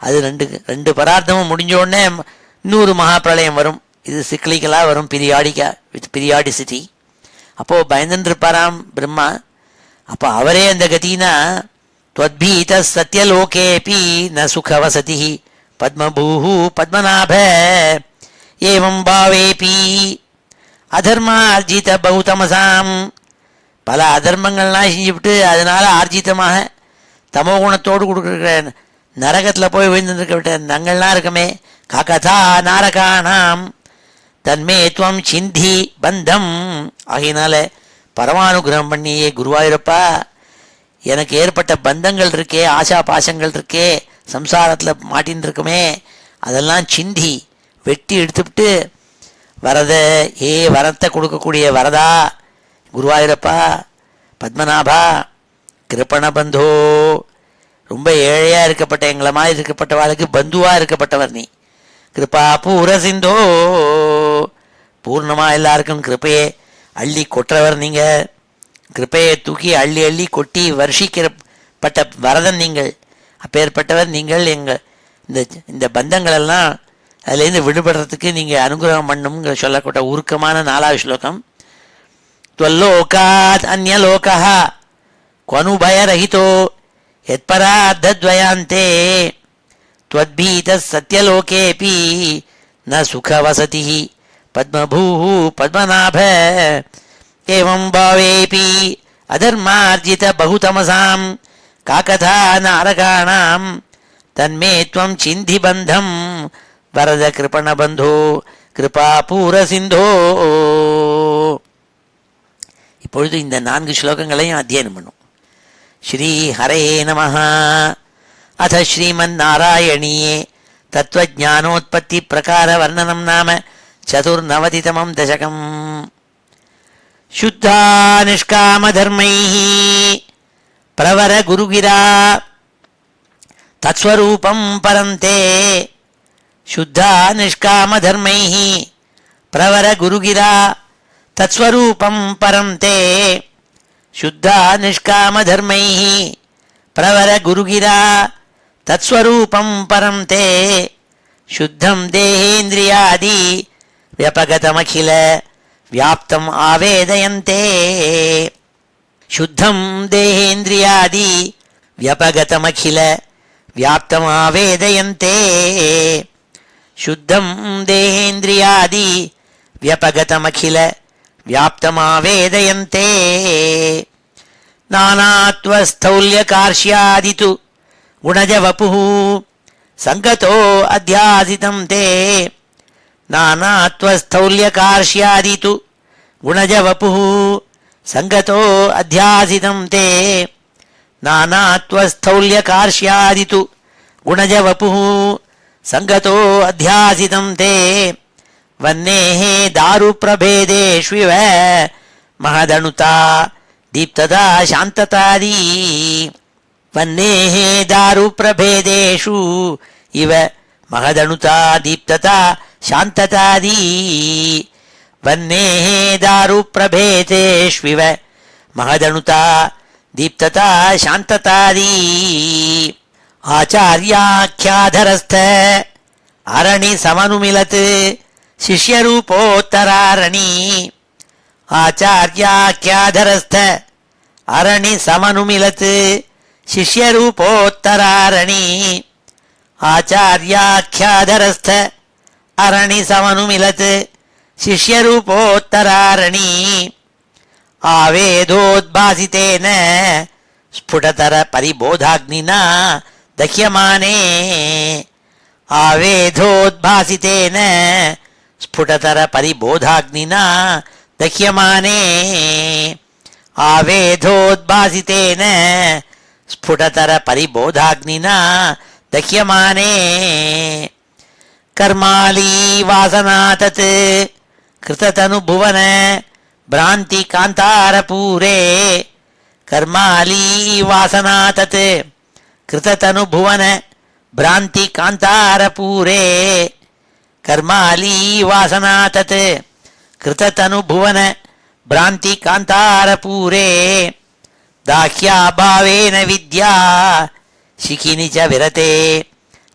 அது 2 பரார்த்தமும் முடிஞ்சோடனே இன்னொரு மகாபிரளயம் வரும். இது சிக்லிக்கலாக வரும், பீரியாடிக்கா, வித் பீரியாடிசிட்டி. அப்போது பயந்துருப்பாராம் பிரம்மா. அப்போ அவரே அந்த கத்தினா त्वद्भीत सत्यलोकेऽपि न सुखवसतिः पद्मभूः पद्मनाभ. एवं भावेऽपि அதர்மார்ஜித பௌதமசாம். பல அதர்மங்கள்லாம் செஞ்சுவிட்டு அதனால் ஆர்ஜிதமாக தமோ குணத்தோடு கொடுக்குற நரகத்தில் போய் விழுந்துருக்க நங்கள்லாம் இருக்கமே, காக்கதா நாரகானாம் தன்மே துவம் சிந்தி பந்தம். ஆகையினால பரமானுகிரகம் பண்ணியே குருவாயூரப்பா, எனக்கு ஏற்பட்ட பந்தங்கள் இருக்கே, ஆசா பாசங்கள் இருக்கே, சம்சாரத்தில் மாட்டின்னு இருக்குமே, அதெல்லாம் சிந்தி வெட்டி எடுத்துவிட்டு வரத, ஏ வரத்தை கொடுக்கக்கூடிய வரதா குருவாயூரப்பா, பத்மநாபா, கிருப்பணபந்தோ, ரொம்ப ஏழையா இருக்கப்பட்ட எங்களை மாதிரி இருக்கப்பட்டவாளுக்கு பந்துவா இருக்கப்பட்டவர் நீ. கிருபா பூர சிந்தோ, பூர்ணமா எல்லாருக்கும் கிருப்பையே அள்ளி கொட்டுறவர் நீங்க. கிருப்பையை தூக்கி அள்ளி அள்ளி கொட்டி வருஷிக்கப்பட்ட வரதன் நீங்கள். அப்பேற்பட்டவர் நீங்கள். இந்த பந்தங்களெல்லாம் அதுலேருந்து விடுபடுறதுக்கு நீங்கள் அனுகிரகம் பண்ணுங்கிற சொல்லக்கூட உருக்கமான 4வது ஸ்லோகம். त्वल्लोकात् अन्यलोकः क्वनुभयरहितो यत्परार्धद्वयान्ते त्वद्भीतः सत्यलोकेऽपि न सुखवसतिः पद्मभूः पद्मनाभ एवं भावेऽपि अधर्मार्जितबहुतमसां काकथा नारकाणां तन्मे त्वं चिन्धि बन्धं वरद कृपणबन्धो कृपापूरसिन्धो. இப்பொழுது இந்த 4 ஸ்லோகங்களையும் அத்தியனம் பண்ணும். ஸ்ரீ ஹரே நமஹ. அத ஸ்ரீமன் நாராயணீயே தத்துவஜானோத்பத்தி பிரகார வர்ணனம் நாம 94தமம் தசகம். சுத்தா நிஷ்காமதர்மைः பிரவர குருகிரா தத்ஸ்வரூபம் பரந்தே. சுத்தா நிஷ்காமதர்மைः பிரவர குருகிரா तत्स्वरूपं परं ते. शुद्धा निष्कामधर्मैः प्रवर गुरुगिरा तत्स्वरूपं परं ते. शुद्धं देहेन्द्रियादि व्यपगतमखिल व्याप्तम् आवेदयन्ते. शुद्धं देहेन्द्रियादि व्यपगतमखिल व्याप्तम् आवेदयन्ते. शुद्धं देहेन्द्रियादि व्यपगतमखिल व्याप्तमावेदयन्ते. नानात्वस्थौल्यकार्ष्यादितु गुणजवपुः सङ्गतो अध्यासितं ते. नानात्वस्थौल्यकार्ष्यादितु गुणजवपुः सङ्गतो अध्यासितं ते. नानात्वस्थौल्यकार्ष्यादितु गुणजवपुः सङ्गतो अध्यासितं ते. वन्नेः दारुप्रभेदेष्विव महदनुता दीप्तता शान्ततादी. वन्नेः दारुप्रभेदेषु इव महदनुता दीप्तता शान्ततादी. वन्नेः दारुप्रभेदेष्विव महदनुता दीप्तता शान्ततादी. आचार्याख्याधरस्थ अरणि समनुमिलत् शिष्यरूपोत्तरारणि. आचार्याख्याधरस्थ अरणि समनुमिलत् शिष्यरूपोत्तरारणि. आचार्याख्याधरस्थ अरणि समनुमिलत् शिष्यरूपोत्तरारणि. आवेदोद्भासितेन स्फुटतर परिबोधाग्निना दह्यमाने. आवेदोद्भासितेन स्फुटतर परिबोधाग्निना दह्यमाने. आवेदोद्भासितेन स्फुटतर परिबोधाग्निना दह्यमाने. कर्माली वासना तत् कृततनुभुवन भ्रान्ति कान्तारपूरे. कर्माली वासना तत् कृततनुभुवन भ्रान्ति कान्तारपूरे. कर्माली वासना तत् कृततनुभुवन भ्रान्ति कान्तारपूरे. दाह्याभावेन विद्या शिखिनि च विरते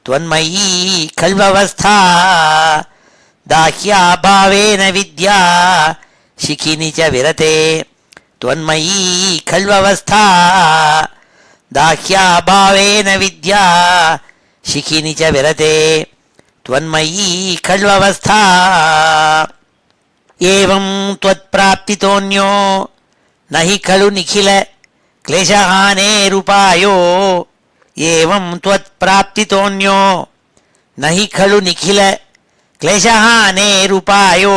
त्वन्मयी खल्वस्था. दाह्याभावेन विद्या शिखिनि च विरते त्वन्मयी खल्वस्था. दाह्याभावेन विद्या शिखिनि च विरते त्वन्मयी खल्वस्था. एवं त्वत्प्राप्तितोऽन्यो न हि खलु निखिल क्लेशहानेरुपायो. एवं त्वत्प्राप्तितोऽन्यो न हि खलु निखिल क्लेशहानेरुपायो.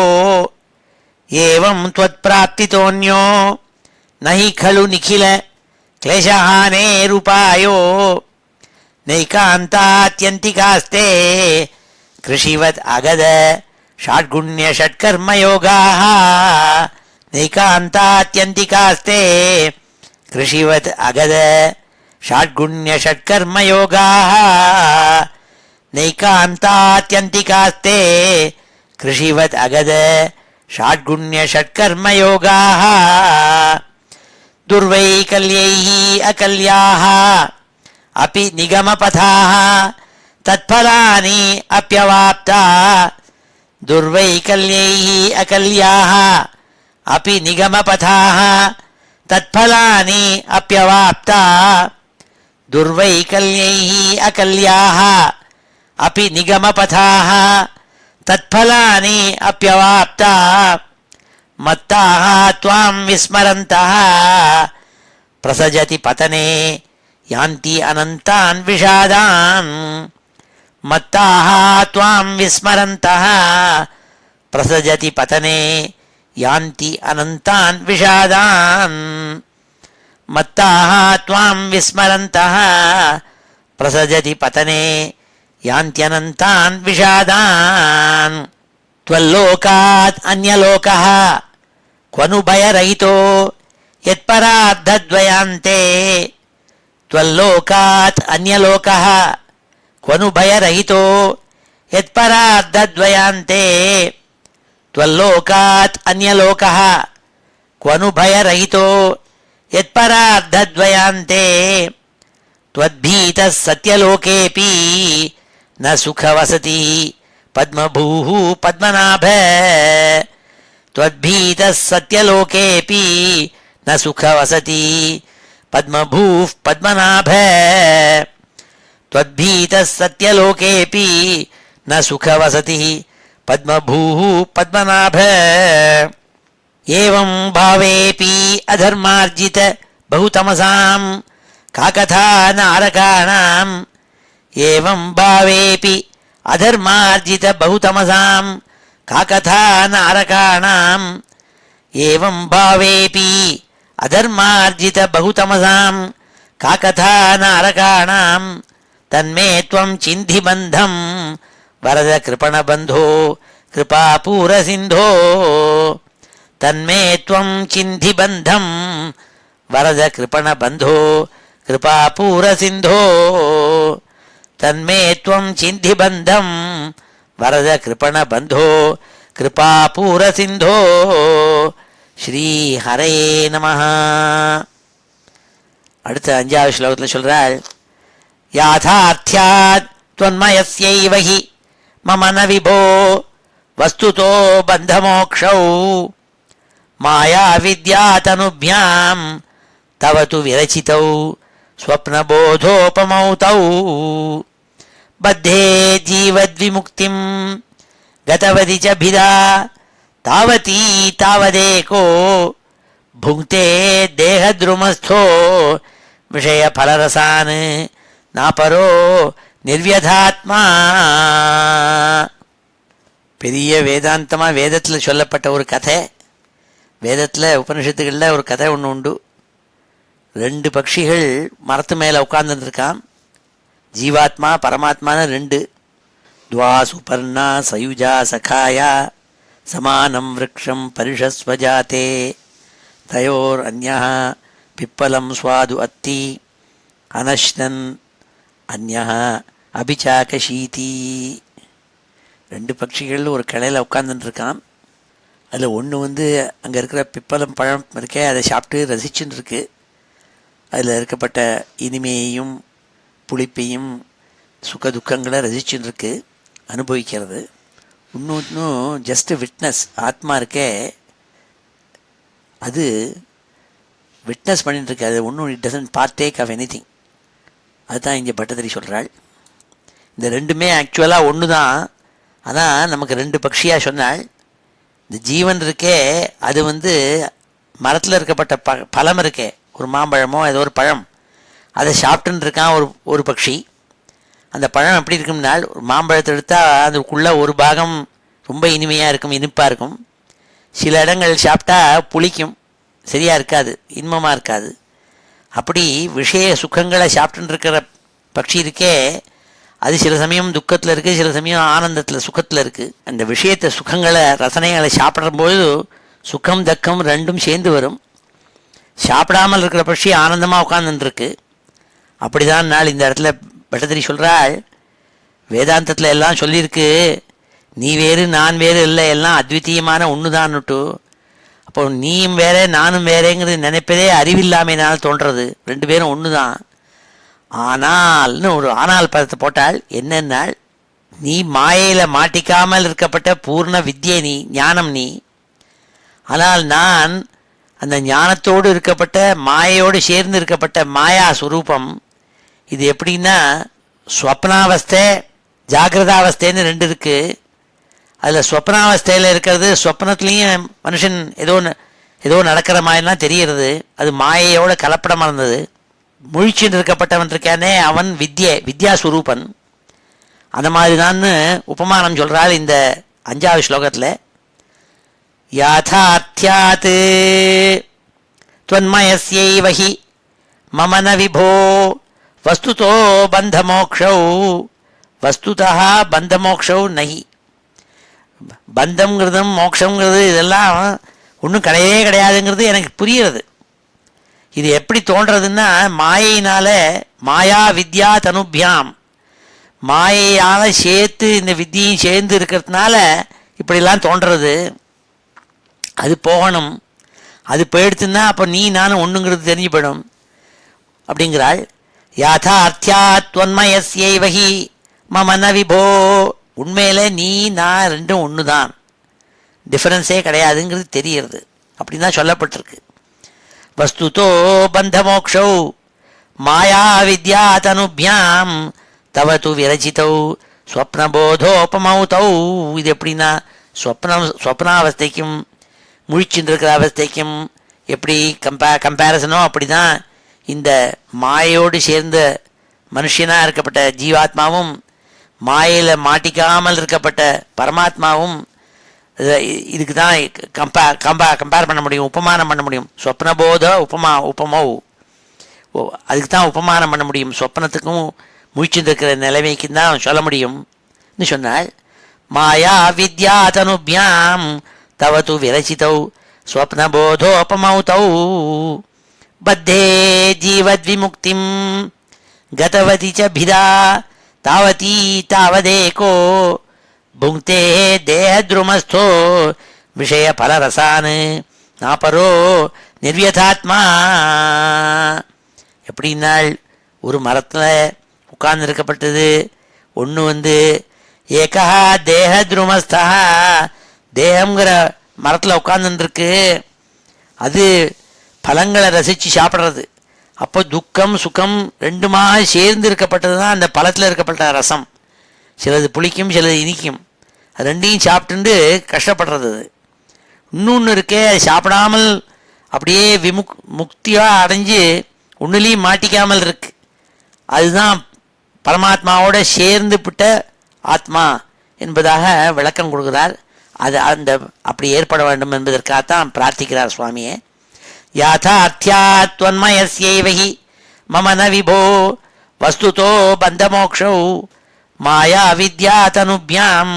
एवं त्वत्प्राप्तितोऽन्यो न हि खलु निखिल क्लेशहानेरुपायो. नैकान्तात्यन्तिकास्ते कृषिवत् अगद षड्गुण्य षट्कर्मयोगाः. नैकान्तात्यन्तिकास्ते कृषिवत् अगद षड्गुण्य षट्कर्मयोगाः नैकान्तात्यन्तिकास्ते कृषिवत् अगद षड्गुण्य षट्कर्मयोगाः दुर्वैकल्यैः अकल्याः अपि निगमपथाः तत्फलानि अप्यवाप्ता दुर्वैकल्यैः अकल्याः अपि निगमपथाः तत्फलानि अप्यवाप्ता दुर्वैकल्यैः अकल्याः अपि निगमपथाः तत्फलानि अप्यवाप्ता मत्ताः त्वां विस्मरन्तः प्रसजति पतने यान्ति अनन्तान् विषादान् मत्ताः त्वां विस्मरन्तः प्रसजति पतने यान्ति अनन्तान् विषादान् मत्ताः त्वां विस्मरन्तः प्रसजति पतने यान्त्यनन्तान् विषादान् त्वल्लोकात् अन्यलोकः क्वनु भयरहितो यत्परार्धद्वयान्ते त्वल्लोकात् अन्यलोकः क्वनु भयरहितो यत्परार्धद्वयान्ते त्वल्लोकात् अन्यलोकः क्वनु भयरहितो यत्परार्धद्वयान्ते त्वद्भीतः सत्यलोकेऽपि न सुखवसति पद्मभूः पद्मनाभ त्वद्भीतः सत्यलोकेऽपि न सुखवसति पद्मभूः पद्मनाभ त्वद्भीतः सत्यलोकेऽपि न सुखवसति पद्मभूः पद्मनाभ एवं भावेऽपि अधर्मार्जित बहुतमसां का कथा नारकाणाम् एवं भावेऽपि अधर्मार्जित बहुतमसां का कथा नारकाणाम् एवं भावेऽपि अधर्मार्जित बहुतमसां का कथा नारकाणाम् तन्मे त्वं चिन्धि बन्धं वरद कृपणबन्धो कृपापूरसिन्धो तन्मे त्वं चिन्धि बन्धं वरद कृपणबन्धो कृपापूरसिन्धो तन्मे त्वं चिन्धि बन्धं वरद कृपणबन्धो कृपापूरसिन्धो ஸ்ரீ ஹரே நமஹ. அடுத்த 5வது ஸ்லோகத்தில் சொல்றாள், யாதார்த்தியாத் त्वन्मयस्यैव हि मम न विभो वस्तुतो बन्धमोक्षौ माया विद्यातनुभ्यां तव तु विरचितौ स्वप्नबोधोपमौ तौ बद्धे जीवद्विमुक्तिं गतवति च भिदा तावती तावदेको भुङ्क्ते देहद्रुमस्थो விஷயபலரசான் நாபரோ நிர்வியதாத்மா. பெரிய வேதாந்தமாக வேதத்தில் சொல்லப்பட்ட ஒரு கதை. வேதத்தில் உபனிஷத்துகளில் ஒரு கதை ஒன்று உண்டு. 2 பட்சிகள் மரத்து மேலே உட்கார்ந்துருக்கான். ஜீவாத்மா பரமாத்மான்னு 2. துவா சுபர்ணா சயுஜா சகாயா சமானம் விரக்ஷம் பரிஷஸ்வஜாதே தயோர் அந்யா பிப்பலம் சுவாது அத்தி அனஷ்னன் அந்யா அபிச்சாகஷீதி. 2 பட்சிகள் ஒரு கிளையில் உட்காந்துருக்கான். அதில் ஒன்று அங்கே இருக்கிற பிப்பலம் பழம் இருக்கே, அதை சாப்பிட்டு ரசிச்சுன்னு இருக்கு. அதில் இருக்கப்பட்ட இனிமையையும் புளிப்பையும் சுக துக்கங்களை ரசிச்சுன்னு இருக்கு, அனுபவிக்கிறது. இன்னும் ஜஸ்ட் விட்னஸ் ஆத்மா இருக்கே, அது விட்னஸ் பண்ணிட்டுருக்கு. அது ஒன்றும் it doesn't partake of anything. அதுதான் இங்கே பட்டதிரி சொல்கிறாள். இந்த 2மே ஆக்சுவலாக ஒன்று தான். ஆனால் நமக்கு 2 பட்சியாக சொன்னாள். இந்த ஜீவன் இருக்கே, அது மரத்தில் இருக்கப்பட்ட பழம் இருக்கே, ஒரு மாம்பழமோ ஏதோ ஒரு பழம், அதை சாப்பிட்டுன்னு இருக்கான் ஒரு பட்சி. அந்த பழம் எப்படி இருக்கும்னால், ஒரு மாம்பழத்தை எடுத்தால் அதுக்குள்ளே ஒரு பாகம் ரொம்ப இனிமையாக இருக்கும், இனிப்பாக இருக்கும். சில இடங்கள் சாப்பிட்டா புளிக்கும், சரியாக இருக்காது, இன்பமாக இருக்காது. அப்படி விஷய சுகங்களை சாப்பிட்டுன்னு இருக்கிற பட்சி இருக்கே, அது சில சமயம் துக்கத்தில் இருக்குது, சில சமயம் ஆனந்தத்தில் சுகத்தில் இருக்குது. அந்த விஷயத்தை சுகங்களை ரசனைகளை சாப்பிடும்போது சுகம் தக்கம் 2ம் சேர்ந்து வரும். சாப்பிடாமல் இருக்கிற பட்சி ஆனந்தமாக உட்காந்துருக்கு. அப்படிதான் நாள் இந்த இடத்துல பட்டதிரி சொல்கிறாள், வேதாந்தத்தில் எல்லாம் சொல்லியிருக்கு, நீ வேறு நான் வேறு இல்லை, எல்லாம் அத்விதீயமான ஒன்று தான்னுட்டு. அப்போ நீயும் வேற நானும் வேறேங்கிறது நினைப்பதே அறிவில்லாமையினால் தோன்றது, ரெண்டு பேரும் ஒன்று தான். ஆனால்னு ஒரு ஆனால் பதத்தை போட்டால் என்னென்னால், நீ மாயையில் மாட்டிக்காமல் இருக்கப்பட்ட பூர்ண வித்யை நீ, ஞானம் நீ. ஆனால் நான் அந்த ஞானத்தோடு இருக்கப்பட்ட மாயையோடு சேர்ந்து இருக்கப்பட்ட மாயா சுரூபம். இது எப்படின்னா, ஸ்வப்னாவஸ்தை ஜாகிரதாவஸ்தைன்னு ரெண்டு இருக்குது. அதில் ஸ்வப்னாவஸ்தையில் இருக்கிறது, ஸ்வப்னத்துலேயும் மனுஷன் ஏதோ நடக்கிற மாதிரிலாம் தெரிகிறது, அது மாயையோட கலப்படமாக இருந்தது. முழிச்சுன்னு இருக்கப்பட்டவன் இருக்கானே அவன் வித்யாஸ்வரூபன். அந்த மாதிரி தான் உபமானம் சொல்கிறாள் இந்த 5வது ஸ்லோகத்தில். யாதார்த்தியாத் த்வன்மயஸ்யைவ ஹி மம ந விபோ வஸ்துதோ பந்தமோக்ஷௌ வஸ்துதா பந்தமோக்ஷௌ நஹி. பந்தம்ங்கிறதும் மோட்சங்கிறது இதெல்லாம் ஒன்றும் கிடையவே கிடையாதுங்கிறது எனக்கு புரிகிறது. இது எப்படி தோன்றதுன்னா, மாயையினால, மாயா வித்யா தனுபியாம், மாயையால் சேர்த்து இந்த வித்தியையும் சேர்ந்து இருக்கிறதுனால இப்படிலாம் தோன்றது. அது போகணும், அது போயிடுத்துன்னா அப்போ நீ நானும் ஒன்றுங்கிறது தெரிஞ்சு போயிடும் அப்படிங்கிறாள். யாதார்த்தியாத்வன்மயஸ்யைவஹி மம ந விபோ, உண்மையில் நீ நான் ரெண்டும் ஒன்று தான், டிஃபரன்ஸே கிடையாதுங்கிறது தெரிகிறது. அப்படின்னு தான் சொல்லப்பட்டிருக்கு. வஸ்துதோ பந்தமோக்ஷௌ மாயா வித்யா தனுபியாம் தவது விரச்சிதௌ ஸ்வப்னபோதோபமௌதௌ. இது எப்படின்னா, ஸ்வப்னாவஸ்தைக்கும் முழிச்சுட்டு இருக்கிற அவஸ்தைக்கும் எப்படி கம்பேரிசனோ அப்படி தான் இந்த மாயையோடு சேர்ந்த மனுஷனாக இருக்கப்பட்ட ஜீவாத்மாவும் மாயையில் மாட்டிக்காமல் இருக்கப்பட்ட பரமாத்மாவும் இதுக்கு தான் கம்பேர் பண்ண முடியும், உபமானம் பண்ண முடியும். ஸ்வப்னபோத உபமௌ, அதுக்கு தான் உபமானம் பண்ண முடியும். சொப்பனத்துக்கும் முழிச்சுருக்கிற நிலைமைக்கு தான் சொல்ல முடியும்னு சொன்னால், மாயா வித்யா தனுபியாம் தவது விரச்சிதௌ ஸ்வப்னபோதோபமௌதௌ பத்தே ஜீவத்விமுக்திம் கதவதி ச பிதா தாவதி தாவதேகோ புங்க்தே தேஹத்ருமஸ்தோ விஷய பலரசான் நாபரோ நிர்வியதாத்மா. எப்படின்னாள், ஒரு மரத்தில் உட்கார்ந்து இருக்கப்பட்டது ஒன்று ஏகா தேஹத்ருமஸ்தா, தேகங்கிற மரத்தில் உட்கார்ந்துருக்கு, அது பழங்களை ரசித்து சாப்பிட்றது. அப்போ துக்கம் சுகம் ரெண்டுமாக சேர்ந்து இருக்கப்பட்டது தான் அந்த பழத்தில் இருக்கப்பட்ட ரசம். சிலது புளிக்கும், சிலது இனிக்கும், அது ரெண்டையும் சாப்பிட்டுண்டு கஷ்டப்படுறது. அது இன்னொன்று இருக்கே, அது சாப்பிடாமல் அப்படியே முக்தியாக அடைஞ்சு ஒன்றுலேயும் மாட்டிக்காமல் இருக்கு, அதுதான் பரமாத்மாவோட சேர்ந்து விட்ட ஆத்மா என்பதாக விளக்கம் கொடுக்கிறார். அது அப்படி ஏற்பட வேண்டும் என்பதற்காகத்தான் பிரார்த்திக்கிறார் சுவாமியே. யாதார்த்தியாத்வன்மயஸ்யைவஹி மம ந விபோ வஸ்துதோ பந்தமோக்ஷௌ மாயா வித்யா தனுபியாம்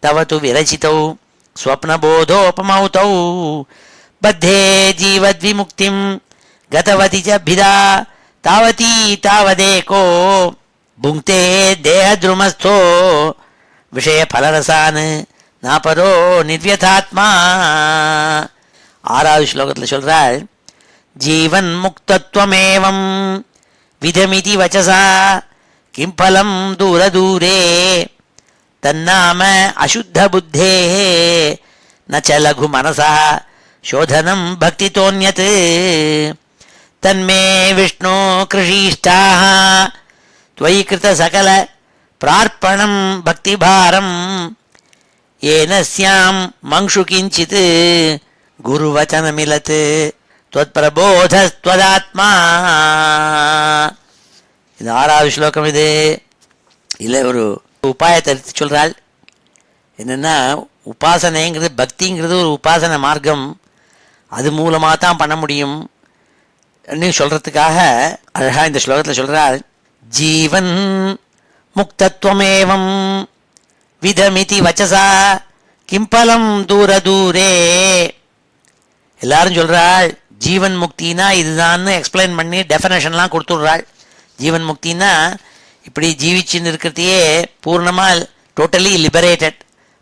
தவது விரச்சிதௌ ஸ்வப்னபோதோபமௌதௌ பத்தே ஜீவத்விமுக்திம் கதவதி ச பிதா தாவதி தாவதேகோ புங்க்தே தேஹத்ருமஸ்தோ விஷய பலரசான் நாபரோ நிர்வியதாத்மா. 6வது ஸ்லோகத்தில் சொல்றாள், ஜீவன் முக்தத்வமேவம் விதமிதி வச்சசா கிம் பலம் தூர தூரே தன்னாம அசுத்த புத்தே ந ச லகு மனசா சோதனம் பக்தி தோன்யத் தன்மே விஷ்ணு கிருஷீஷ்டாः त्वयि कृत सकल प्रार्पणं भक्तिभारं येन स्यां मंशु किंचित् गुरुवचनमिलत् त्वत्प्रबोधस्त्वदात्मा. இது 6வது ஸ்லோகம். இது இல்லை ஒரு உபாயத்தை சொல்கிறாள். என்னென்னா, உபாசனைங்கிறது, பக்திங்கிறது ஒரு உபாசனை மார்க்கம், அது மூலமாக தான் பண்ண முடியும் சொல்கிறதுக்காக அழகாக இந்த ஸ்லோகத்தில் சொல்கிறாள். ஜீவன் முக்தத்வமேவம் விதமிதி வச்சசா கிம்பலம் தூர தூரே. எல்லாரும் சொல்கிறாள் ஜீவன் முக்தினா இதுதான்னு எக்ஸ்பிளைன் பண்ணி டெஃபினேஷன்லாம் கொடுத்துட்றாள். ஜீவன் முக்தின்னா இப்படி ஜீவிச்சுன்னு இருக்கிறதையே பூர்ணமாக டோட்டலி லிபரேட்டட்,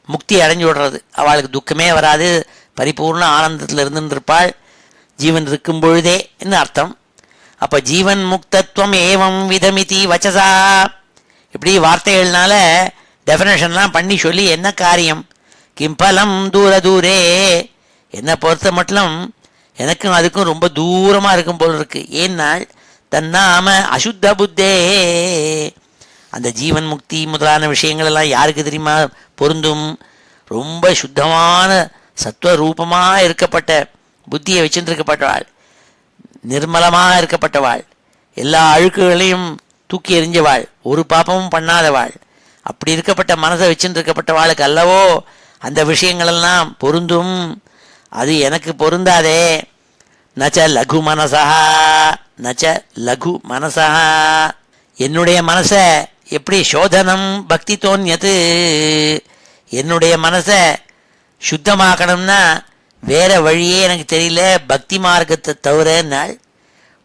முக்தி அடைஞ்சு விடுறது. அவளுக்கு துக்கமே வராது, பரிபூர்ண ஆனந்தத்தில் இருந்துருப்பாள் ஜீவன் இருக்கும் பொழுதே என்று அர்த்தம். அப்போ ஜீவன் முக்தத்துவம் ஏவம் விதமிதி வச்சசா, இப்படி வார்த்தைகள்னால டெஃபினேஷன்லாம் பண்ணி சொல்லி என்ன காரியம். கிம்பலம் தூர தூரே, என்னை பொறுத்த மட்டும் எனக்கும் அதுக்கும் ரொம்ப தூரமாக இருக்கும் போல் இருக்கு. ஏன்னால் தன்னாம அசுத்த புத்தே, அந்த ஜீவன் முக்தி முதலான விஷயங்கள் எல்லாம் யாருக்கு தெரியுமா பொருந்தும்? ரொம்ப சுத்தமான சத்வரூபமாக இருக்கப்பட்ட புத்தியை வச்சுட்டு இருக்கப்பட்டவாள், நிர்மலமாக இருக்கப்பட்டவாள், எல்லா அழுக்குகளையும் தூக்கி எறிஞ்சவாள், ஒரு பாப்பமும் பண்ணாதவாள், அப்படி இருக்கப்பட்ட மனசை வச்சுட்டு இருக்கப்பட்டவாளுக்கு அல்லவோ அந்த விஷயங்களெல்லாம் பொருந்தும். அது எனக்கு பொருந்தாதே. நச்ச லகு மனசா, நச்ச லகு மனசா, என்னுடைய மனசை எப்படி சோதனம் பக்தி தோன்யது, என்னுடைய மனசை சுத்தமாக்கணும்னா வேற வழியே எனக்கு தெரியல பக்தி மார்க்கத்தை தவிரனால்.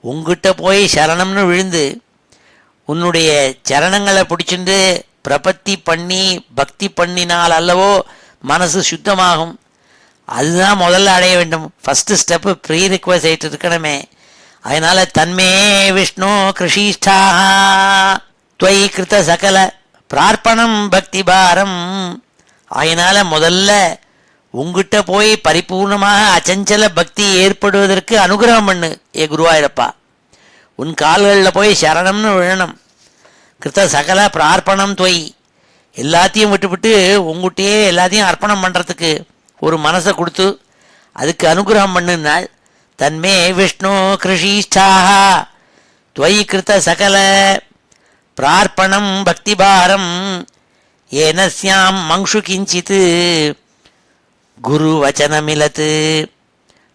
உங்ககிட்ட போய் சரணம்னு விழுந்து உன்னுடைய சரணங்களை பிடிச்சிட்டு பிரபத்தி பண்ணி பக்தி பண்ணினால் அல்லவோ மனசு சுத்தமாகும். அதுதான் முதல்ல அடைய வேண்டும். ஃபஸ்ட்டு ஸ்டெப்பு ப்ரீ ரிக்வசைட் இருக்கணுமே. அதனால தன்மே விஷ்ணு கிருஷிஷ்டா துவை கிருத்த சகல பிரார்ப்பணம் பக்தி பாரம். அதனால முதல்ல உங்ககிட்ட போய் பரிபூர்ணமாக அச்சஞ்சல பக்தி ஏற்படுவதற்கு அனுகிரகம் பண்ணு ஏ குருவாயிரப்பா. உன் கால்களில் போய் சரணம்னு விழணும். கிருத்த சகல பிரார்ப்பணம் துவை, எல்லாத்தையும் விட்டுவிட்டு உங்ககிட்டயே எல்லாத்தையும் அர்ப்பணம் பண்ணுறதுக்கு ஒரு மனசை கொடுத்து அதுக்கு அனுகிரகம் பண்ணுனால் தன்மே விஷ்ணு கிருஷிஷ்டாக துவை கிருத்த சகல பிரார்ப்பணம் பக்தி பாரம் ஏனஸ்யாம் மங்ஷு கிஞ்சித் குரு வச்சனமிலத்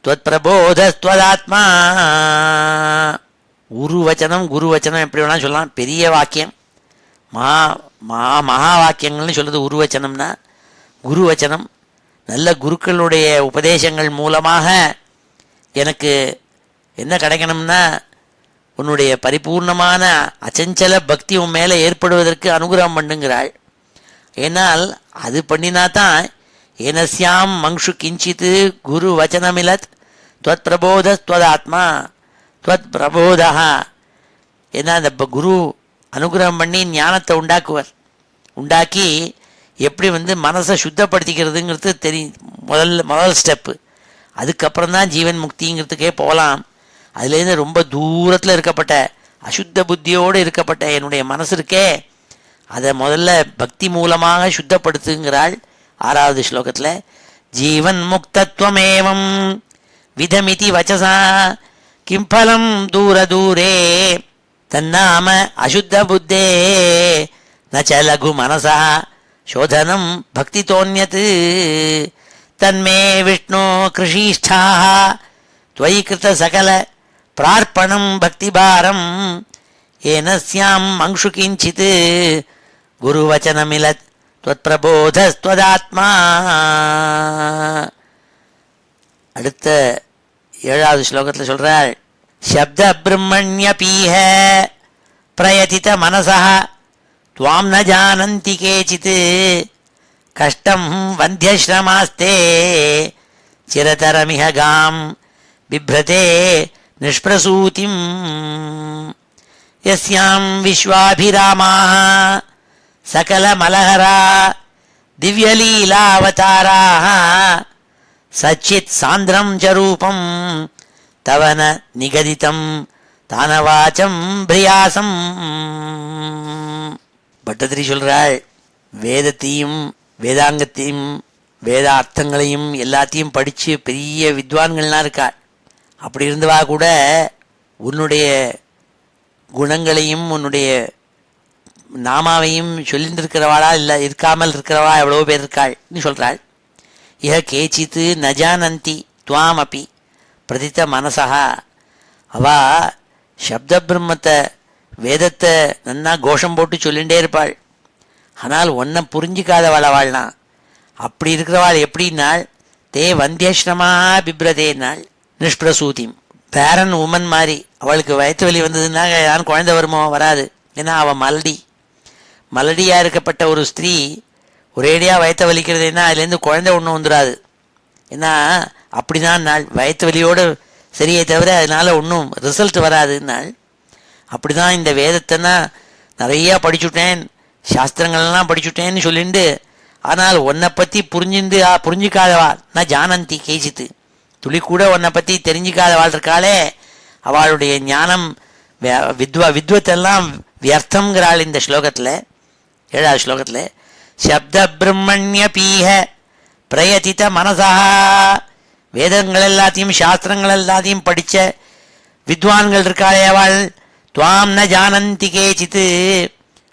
துவத் பிரபோதஸ்துவதாத்மா. குரு வச்சனம் எப்படி வேணாலும் சொல்லலாம், பெரிய வாக்கியம், மகா வாக்கியங்கள்னு சொல்கிறது உருவச்சனம்னா. குருவச்சனம் நல்ல குருக்களுடைய உபதேசங்கள் மூலமாக எனக்கு என்ன கிடைக்கணும்னா உன்னுடைய பரிபூர்ணமான அச்சஞ்சல பக்தி உன் மேலே ஏற்படுவதற்கு அனுகிரகம் பண்ணுங்கிறாள். ஏன்னால் அது பண்ணினாதான் ஏனஸ்யாம் மங்ஷு கிஞ்சித் குரு வச்சனமிலத் துவத் பிரபோத துவதாத்மா துவத் பிரபோதா. ஏன்னா அந்த குரு அனுகிரகம் பண்ணி ஞானத்தை உண்டாக்குவர். உண்டாக்கி எப்படி மனசை சுத்தப்படுத்திக்கிறதுங்கிறது முதல் ஸ்டெப்பு. அதுக்கப்புறம் தான் ஜீவன் முக்திங்கிறதுக்கே போகலாம். அதுலேருந்து ரொம்ப தூரத்தில் இருக்கப்பட்ட அசுத்த புத்தியோடு இருக்கப்பட்ட என்னுடைய மனசு இருக்கே, அதை முதல்ல பக்தி மூலமாக சுத்தப்படுத்துங்கிறாள் 6வது ஸ்லோகத்தில். ஜீவன் முக்தத்வமேவம் விதமிதி வச்சசா கிம்பலம் தூர தூரே தன்னாம அசுத்த புத்தே நச்ச லகு மனசா சோதனம் பக்தி தோன்யத் தன்மே விஷ்ணு கிருஷிஷ்டாக துவை கிருத்த சகல பிரார்ப்பணம் பக்தி பாரம் ஏனஸ்யாம் மங்ஷு கிஞ்சித் குருவச்சனமிலத் துவத் பிரபோதஸ்துவதாத்மா. அடுத்த 7வது ஸ்லோகத்தில் சொல்றாள், சப்த பிரம்மண்யபீஹ பிரயதித மனசா துவாம் ந ஜானந்தி கேச்சித் கஷ்டம் வந்தியஸ்ரமாஸ்தே சிரதரமிஹ காம் பிப்ரதே நிஷ்பிரசூதிம் யஸ்யாம் விஸ்வாபிராமாः சகலமலஹரா திவ்யலீலாவதாராः சச்சித் சாந்திரம் ச ரூபம் தவன நிகதிதம் தானவாச்சம் பிரியாசம். பட்டத்திரி சொல்றாள், வேதத்தையும் வேதாங்கத்தையும் வேதார்த்தங்களையும் எல்லாத்தையும் படித்து பெரிய வித்வான்கள்லாம் இருக்காள். அப்படி இருந்தவா கூட உன்னுடைய குணங்களையும் உன்னுடைய நாமாவையும் சொல்லியிருக்கிறவாளா இல்லை இருக்காமல் இருக்கிறவா எவ்வளோ பேர் இருக்காள்னு சொல்கிறாள். இஹ கேச்சித்து நஜானந்தி துவாம் அப்பி பிரதித்த மனசா. அவா சப்த பிரம்மத்தை வேதத்தை நன்னா கோஷம் போட்டு சொல்லிகிட்டே இருப்பாள். ஆனால் ஒன்றை புரிஞ்சிக்காதவாள் அவள்னா. அப்படி இருக்கிறவாள் எப்படின்னாள், தே வந்தியஸ்ரமா பிப்ரதேனாள் நிஷ்பிரசூதிம் பேரன் உமன் மாதிரி. அவளுக்கு வயிற்று வலி வந்ததுன்னா யாரும் குழந்தை வருமோ? வராது. ஏன்னா அவள் மலடியாக இருக்கப்பட்ட ஒரு ஸ்திரீ ஒரேடியாக வயிற்ற வலிக்கிறதுன்னா அதுலேருந்து குழந்தை ஒன்றும் வந்துடாது. ஏன்னா அப்படிதான் நாள் வயிற்று வலியோடு சரியே தவிர அதனால் ஒன்றும் ரிசல்ட் வராதுன்னாள். அப்படி தான் இந்த வேதத்தைன்னா நிறையா படிச்சுட்டேன், சாஸ்திரங்கள்லாம் படிச்சுட்டேன்னு சொல்லிட்டு, ஆனால் உன்னை பற்றி புரிஞ்சிக்காதவா நான் ஜானந்தி கேசித்து, துளி கூட உன்னை பற்றி தெரிஞ்சிக்காதவாள் இருக்காளே, அவளுடைய ஞானம் வித்வத்தெல்லாம் வியர்த்தங்கிறாள். இந்த ஸ்லோகத்தில் 7வது ஸ்லோகத்தில் சப்த பிரம்மண்ய பீஹ பிரயதித மனசா, வேதங்கள் எல்லாத்தையும் சாஸ்திரங்கள் எல்லாத்தையும் படித்த வித்வான்கள் இருக்காளே அவள், துவாம் ந ஜானந்தி கேச்சித்து,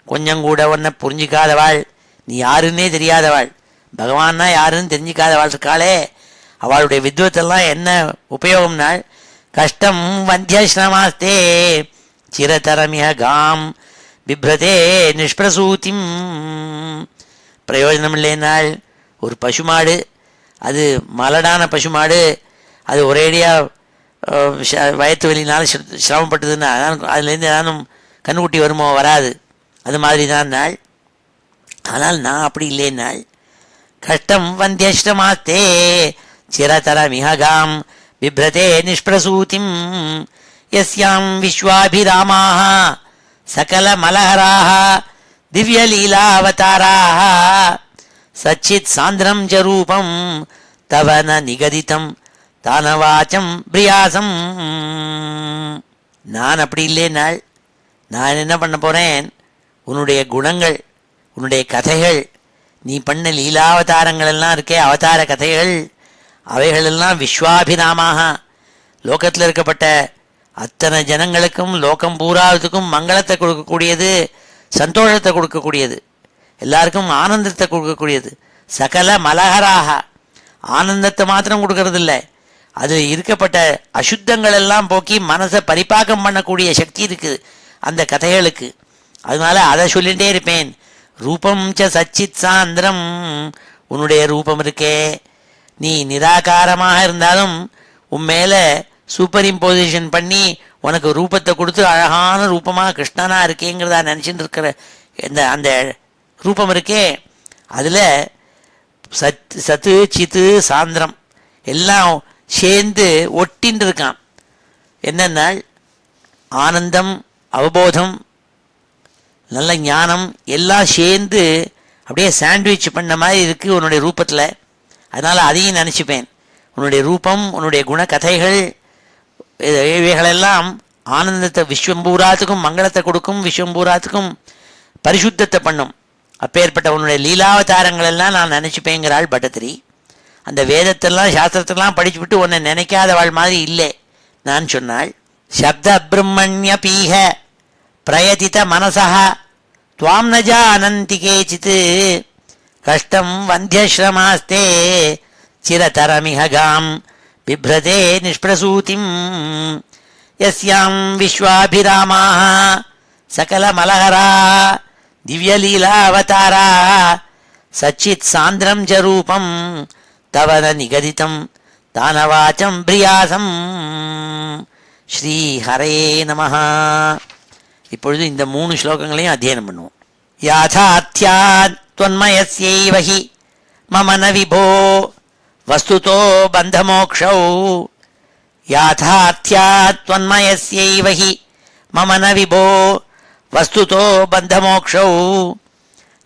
கொஞ்சம் கூட உன்னை புரிஞ்சிக்காதவாள், நீ யாருன்னே தெரியாதவாள், பகவான்னா யாருன்னு தெரிஞ்சிக்காதவாள் இருக்காளே, அவளுடைய வித்வத்தெல்லாம் என்ன உபயோகம்னாள். கஷ்டம் வந்தியஸ்ரமாஸ்தே சிரதரமிய காம் பிப்ரதே நிஷ்பிரசூதிம், பிரயோஜனம் இல்லைனாள். ஒரு பசுமாடு, அது மலடான பசுமாடு, அது ஒரேடியாக வயிற்று வலினாலும் சிரமப்பட்டதுன்னா அதுலேருந்து ஏதானும் கண்ணுக்குட்டி வருமோ? வராது. அது மாதிரி தான் நாள். ஆனால் நான் அப்படி இல்லைன்னாள். கஷ்டம் வந்தியஷ்டமாஸ்தே சிரதரமிஹகாம் பிப்ரதே நிஷ்பிரசூதிம் யஸ்யாம் விஸ்வாபிராமாக சகல மலஹராக திவ்யலீலாவதாராக சச்சித் சாந்திரம் ச ரூபம் தவ ந நிகதிதம் தானவாச்சம் பிரியாசம். நான் அப்படி இல்லைனாள். நான் என்ன பண்ண போகிறேன்? உன்னுடைய குணங்கள், உன்னுடைய கதைகள், நீ பண்ண லீலாவதாரங்கள் எல்லாம் இருக்கே, அவதார கதைகள், அவைகளெல்லாம் விஸ்வாபிராமாக, லோகத்தில் இருக்கப்பட்ட அத்தனை ஜனங்களுக்கும் லோகம் பூராவதுக்கும் மங்களத்தை கொடுக்கக்கூடியது, சந்தோஷத்தை கொடுக்கக்கூடியது, எல்லாருக்கும் ஆனந்தத்தை கொடுக்கக்கூடியது. சகல மலஹராக, ஆனந்தத்தை மாத்திரம் கொடுக்கறதில்ல, அது இருக்கப்பட்ட அசுத்தங்கள் எல்லாம் போக்கி மனசை பரிபாகம் பண்ணக்கூடிய சக்தி இருக்குது அந்த கதைகளுக்கு. அதனால அதை சொல்லிகிட்டே இருப்பேன். ரூபம் ச சச்சித் சாந்திரம், உன்னுடைய ரூபம் இருக்கே, நீ நிராகாரமாக இருந்தாலும் உன் மேலே சூப்பர் இம்போசிஷன் பண்ணி உனக்கு ரூபத்தை கொடுத்து அழகான ரூபமாக கிருஷ்ணனா இருக்கேங்கிறதா நினச்சிட்டு இருக்கிற அந்த ரூபம் இருக்கே, அதில் சத்து சித்து சாந்திரம் எல்லாம் சேர்ந்து ஒட்டின்னு இருக்கான். என்னென்னா ஆனந்தம், அவபோதம், நல்ல ஞானம் எல்லாம் சேர்ந்து அப்படியே சாண்ட்விச் பண்ண மாதிரி இருக்குது உன்னுடைய ரூபத்தில். அதனால் அதையும் நினச்சிப்பேன். உன்னுடைய ரூபம், உன்னுடைய குண கதைகள், இவைகளெல்லாம் ஆனந்தத்தை விஸ்வம்பூராத்துக்கும் மங்களத்தை கொடுக்கும், விஸ்வம்பூராத்துக்கும் பரிசுத்தத்தை பண்ணும். அப்பேற்பட்ட உன்னுடைய லீலாவதாரங்கள் எல்லாம் நான் நினச்சிப்பேங்கிறாள் பட்டத்திரி. அந்த வேதத்தெல்லாம் சாஸ்திரத்தெல்லாம் படிச்சு விட்டு உன்னை நினைக்காதவாள் மாதிரி இல்லை நான் சொன்னாள். சப்த பிரம்மண்ய பீஹ பிரயதித மனசா துவாம் ந ஜானந்தி கேச்சித் கஷ்டம் வந்தியஸ்ரமாஸ்தே சிரதரமிஹகாம் பிப்ரதே நிஷ்பிரசூதிம் யஸ்யாம் விஸ்வாபிராமாக சகல மலஹரா திவ்யலீலாவதாரா சச்சித் சாந்திரம் ச ரூபம் தவ ந நிகதிதம் தானவாச்சம் பிரியாசம். ஸ்ரீ ஹரே நமஹ. இப்பொழுது இந்த 3 ஸ்லோகங்களையும் அத்தியனம் பண்ணுவோம். யாதாத்யாத் த்வன்மயஸ்யைவ ஹி மம ந விபோ வஸ்துதோ பந்தமோக்ஷௌ. யாதாத்யாத் த்வன்மயஸ்யைவ ஹி மம ந விபோ வஸ்துதோ பந்தமோக்ஷௌ.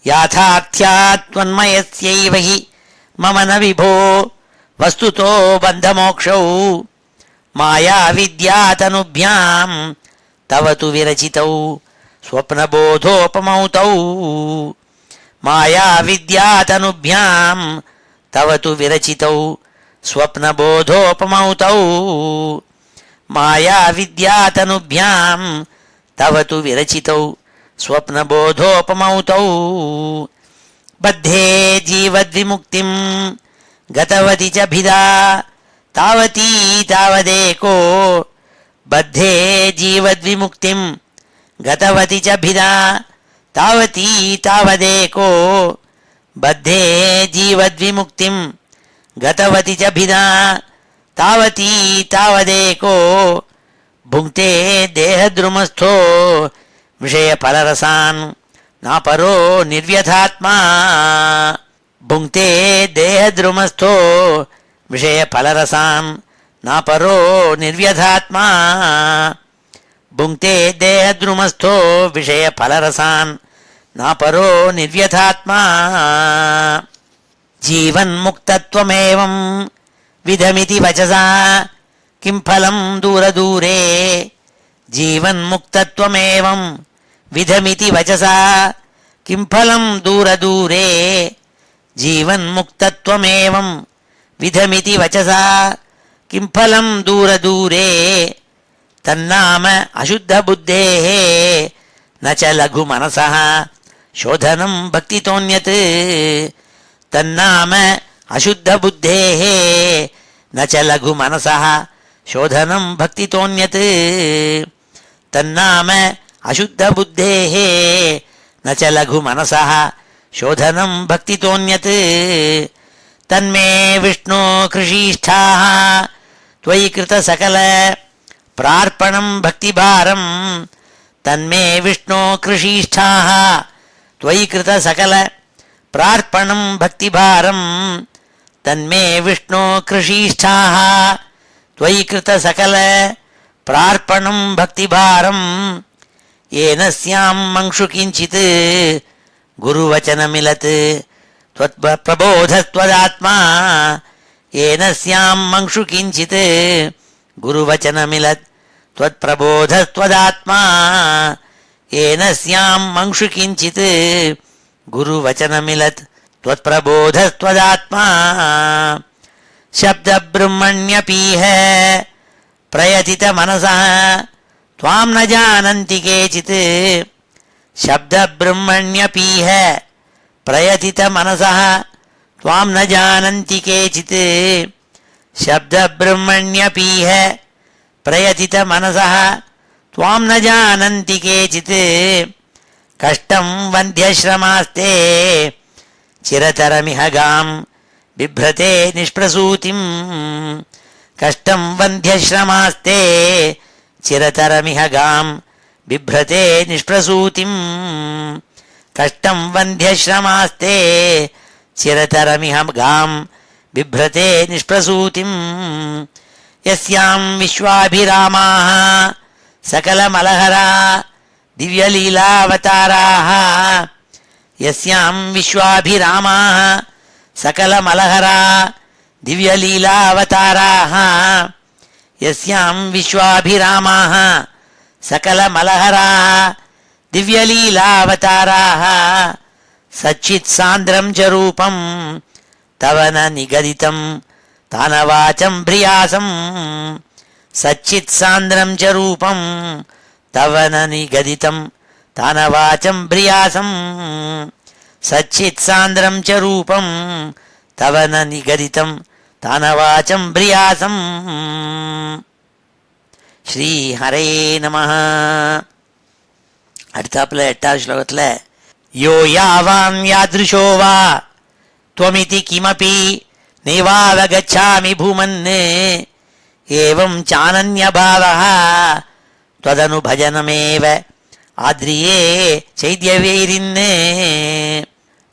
யாதாத்யாத் த்வன்மயஸ்யைவ ஹி மம ந விபோ வஸ்துதோ பந்தமோக்ஷௌ. மாயா வித்யாதனுभ्यां तव तु विरचितौ स्वप्नबोधोपमौ तौ. माया विद्यातनुभ्यां तव तु विरचितौ स्वप्नबोधोपमौ तौ. माया विद्यातनुभ्यां तव तु विरचितौ स्वप्नबोधोपमौ तौ. बद्धे जीवद्विमुक्तिं गतवति च भिदा तावती तावदेको. बद्धे जीवद्विमुक्तिं गतवति च भिदा तावती तावदेको. बद्धे जीवद्विमुक्तिं गतवति च भिदा तावती तावदेको भुङ्क्ते देहद्रुमस्थो विषयफलरसान् नापरो निर्व्यथात्मा भुङ्क्ते देहद्रुमस्थो विषयफलरसान् नापरो निर्व्यथात्मा भुङ्क्ते देहद्रुमस्थो विषयफलरसान् नापरो निर्व्यथात्मा जीवन्मुक्तत्वमेवं विधमिति वचसा किं फलं दूरदूरे जीवन्मुक्तत्वमेवं विधमिति वचसा किं फलं दूरदूरे जीवन्मुक्तत्वमेवं विधमिति वचसा किं फलं दूरदूरे तन्नाम अशुद्धबुद्धेः न च लघुमनसः शोधनं भक्तितोऽन्यत् तन्नाम अशुद्धबुद्धेः न च लघुमनसः शोधनं भक्तितोऽन्यत् तन्नाम अशुद्धबुद्धेः न च लघुमनसः शोधनं भक्तितोऽन्यत् तन्मे विष्णो कृषीष्ठाः त्वयि कृतसकल प्रार्पणं भक्तिभारं तन्मे विष्णो कृषीष्ठाः त्वयि कृतसकल प्रार्पणं भक्तिभारं तन्मे विष्णो कृषीष्ठाः त्वयि कृतसकल प्रार्पणं भक्तिभारं येन स्यां मंशु किञ्चित् गुरुवचनमिलत् त्वत्प्रबोधस्त्वदात्मा येन स्यां मंशु किञ्चित् गुरुवचनमिलत् त्वत्प्रबोधस्त्वदात्मा येन स्यां मंशु किञ्चित् गुरुवचनमिलत् त्वत्प्रबोधस्त्वदात्मा शब्दब्रह्मण्यपीह प्रयतितमनसः त्वां न जानन्ति केचित् शब्दब्रह्मण्यपीह प्रयतितमनसः त्वां न जानन्ति केचित् शब्दब्रह्मण्यपीह प्रयतितमनसः त्वां न जानन्ति केचित् कष्टं वन्ध्यश्रमास्ते चिरतरमिह गां बिभ्रते निष्प्रसूतिं कष्टं वन्ध्यश्रमास्ते चिरतरमिह गां बिभ्रते निष्प्रसूतिं कष्टं वन्ध्यश्रमास्ते चिरतरमिह गां बिभ्रते निष्प्रसूतिं यस्यां विश्वाभिरामाः सकलमलहरा दिव्यलीलावताराः यस्यां विश्वाभिरामाः सकलमलहरा दिव्यलीलावताराः यस्यां विश्वाभिरामाः सकलमलहराः दिव्यलीलावताराः सच्चित्सान्द्रं च रूपं तव न निगदितं तानवाचं भ्रियासं सच्चित्सान्द्रं च रूपं तव न निगदितं तानवाचं भ्रियासं सच्चित्सान्द्रं च रूपं तव न निगदितं तानवाचं भ्रियासं ஸ்ரீ ஹரே நமஹ. அடுத்தாப்புல 8வது ஸ்லோகத்துல யோ யாவான் யாத்ருஷோ வா त्वमिति किमपि नैवावगच्छामि भूमन् एवं चानन्यभावः त्वदनुभजनमेव आद्रिये चैद्यवैरिन्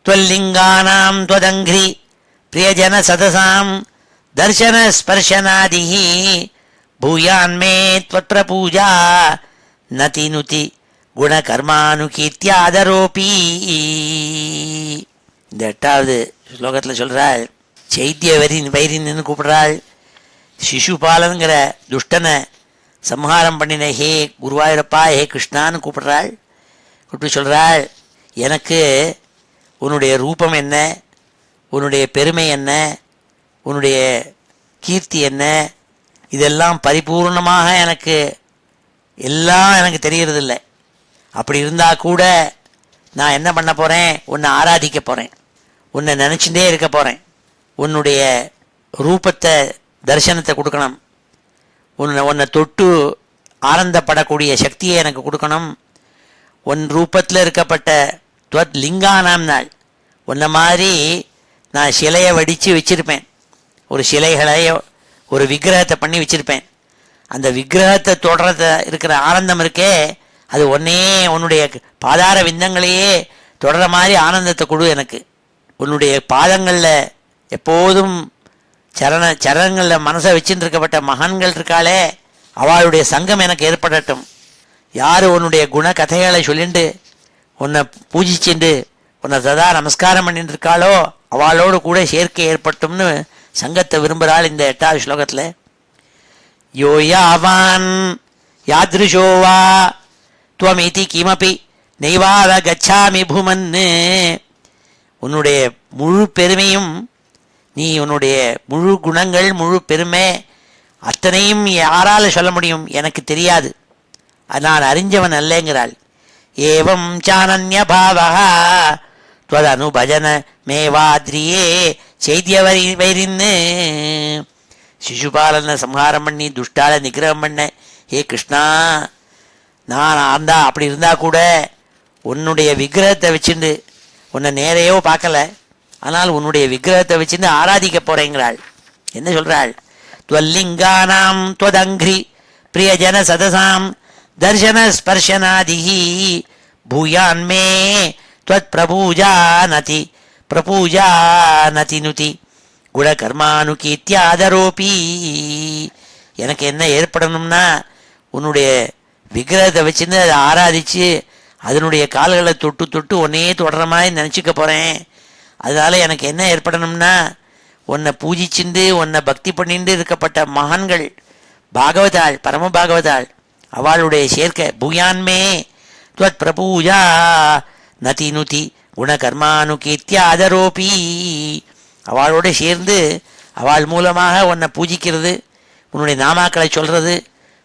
त्वल्लिङ्गानां त्वदङ्घ्रि प्रियजनसदसां दर्शनस्पर्शनादिः भूयान्मे त्वत्प्रपूजा नतिनुति குணகர்மானுகீர்த்தியாதரோபி. இந்த 8வது ஸ்லோகத்தில் சொல்றாள், சைத்திய வைரின்னு கூப்பிடுறாள். சிசுபாலனுங்கிற துஷ்டனை சம்ஹாரம் பண்ணின ஹே குருவாயூரப்பா, ஹே கிருஷ்ணான்னு கூப்பிடுறாள். கூப்பிட்டு சொல்றாள், எனக்கு உன்னுடைய ரூபம் என்ன, உன்னுடைய பெருமை என்ன, உன்னுடைய கீர்த்தி என்ன, இதெல்லாம் பரிபூர்ணமாக எல்லாம் எனக்கு தெரியறதில்லை. அப்படி இருந்தால் கூட நான் என்ன பண்ண போகிறேன், உன்னை ஆராதிக்க போகிறேன், உன்னை நினச்சிட்டே இருக்க போகிறேன். உன்னுடைய ரூபத்தை தரிசனத்தை கொடுக்கணும், உன்னை தொட்டு ஆனந்தப்படக்கூடிய சக்தியை எனக்கு கொடுக்கணும். உன் ரூபத்தில் இருக்கப்பட்ட துவத் லிங்கானாம் நாள் உன்னை மாதிரி நான் சிலையை வடித்து வச்சிருப்பேன். ஒரு சிலைகளையோ ஒரு விக்கிரகத்தை பண்ணி வச்சிருப்பேன். அந்த விக்கிரகத்தை தொடர்ற இருக்கிற ஆனந்தம் இருக்கே, அது ஒன்னே உன்னுடைய பாதார விந்தங்களையே தொடர மாதிரி ஆனந்தத்தை கொடு எனக்கு. உன்னுடைய பாதங்களில் எப்போதும் சரணங்களில் மனசை வச்சுட்டு இருக்கப்பட்ட மகான்கள் இருக்காளே, அவளுடைய சங்கம் எனக்கு ஏற்படட்டும். யார் உன்னுடைய குண கதைகளை சொல்லிண்டு உன்னை பூஜிச்சுண்டு உன்னை சதா நமஸ்காரம் பண்ணிட்டு இருக்காளோ அவளோடு கூட சேர்க்கை ஏற்பட்டும்னு சங்கத்தை விரும்புகிறாள் இந்த 8வது ஸ்லோகத்தில். யோ யாவான் யாத்ருஷோவா துவமிதி கிமபி நெய்வாத கச்சாமி புமன்னு. உன்னுடைய முழு பெருமையும், நீ உன்னுடைய முழு குணங்கள் முழு பெருமை அத்தனையும் யாரால சொல்ல முடியும், எனக்கு தெரியாது, நான் அறிஞ்சவன் அல்லங்கிறாள். ஏவம் சானன்ய பாவகா துவதனுபஜன மேவாத்ரியே செய்தியவரி வைரின்னு. சிசுபாலனை சம்ஹாரம் பண்ணி துஷ்டால நிகிரகம் பண்ண ஏ கிருஷ்ணா, நான் அப்படி இருந்தா கூட உன்னுடைய விக்கிரகத்தை வச்சுண்டு உன்னை நேரையோ பார்க்கல, ஆனால் உன்னுடைய விக்கிரகத்தை வச்சுட்டு ஆராதிக்க போறேங்கிறாள். என்ன சொல்றாள்? துவல்லிங்கானாம் துவதங்கிரி பிரியஜன சதசாம் தர்சன ஸ்பர்ஷனாதிஹி பூயான்மே துவத் பிரபூஜானதி பிரபூஜானதி நுதி குணகர்மானுகீத்யாதரோபி. எனக்கு என்ன ஏற்படணும்னா உன்னுடைய விக்கிரகத்தை வச்சுருந்து அதை ஆராதிச்சு அதனுடைய கால்களை தொட்டு தொட்டு உன்னையே தொடர மாதிரி நினச்சிக்க போகிறேன். அதனால எனக்கு என்ன ஏற்படணும்னா உன்னை பூஜிச்சுண்டு உன்னை பக்தி பண்ணிட்டு இருக்கப்பட்ட மகான்கள் பாகவதாள் பரம பாகவதாள் அவளுடைய சேர்க்கை பூயான்மே துவத் பிரபூஜா நதி நுதி குணகர்மானுகீத்யாதரோபி. அவளோட சேர்ந்து அவள் மூலமாக உன்னை பூஜிக்கிறது, உன்னுடைய நாமாக்களை சொல்கிறது,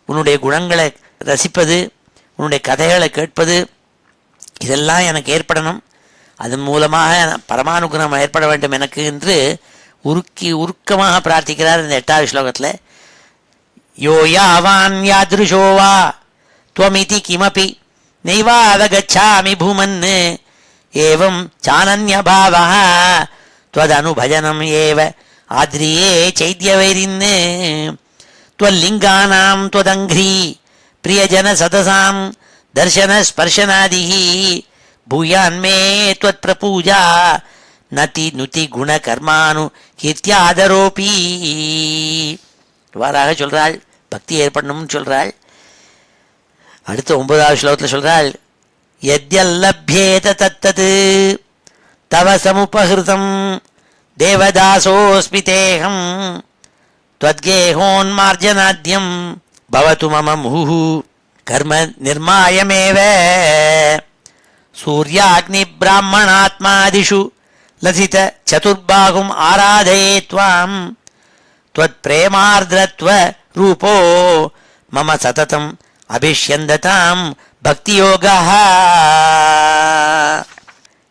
உன்னுடைய குணங்களை ரசிப்பது, உன்னுடைய கதைகளை கேட்பது, இதெல்லாம் எனக்கு ஏற்படணும். அதன் மூலமாக பரமானுகிரகம் ஏற்பட வேண்டும் எனக்கு என்று உருக்கமாக பிரார்த்திக்கிறார் இந்த 8வது ஸ்லோகத்தில். யோ யாவான் யாத்ருஷோவா துவமிதி கிமபி நெய்வாவகச்சாமி பூமன்னு ஏவம் சானன்ய பாவஹ त्वदनुभजनम् एव आद्रिये चैद्यवैरिन् त्वल्लिङ्गानां त्वदङ्घ्री प्रियजनसदसां दर्शनस्पर्शनादिः भूयान्मे त्वत्प्रपूजा नति नुति गुणकर्मानु கீர்த்தியாதரோபி. இவ்வாறாக சொல்றாள், பக்தி ஏற்படணும்னு சொல்றாள். அடுத்த 9வது ஸ்லோகத்தில் சொல்றாள், யத்யல்லப்யேத தத்தது தவ சமுபஹிருதம் தேவதாசோஸ்மி தேகம் त्वद्गेहोन्मार्जनाद्यं भवतु मम मुहुः कर्म निर्मायमेव सूर्याग्निब्राह्मणात्मादिषु लसित चतुर्बाहुम् आराधये त्वां त्वत्प्रेमार्द्रत्व रूपो मम सततम् अभिष्यन्दतां भक्तियोगः.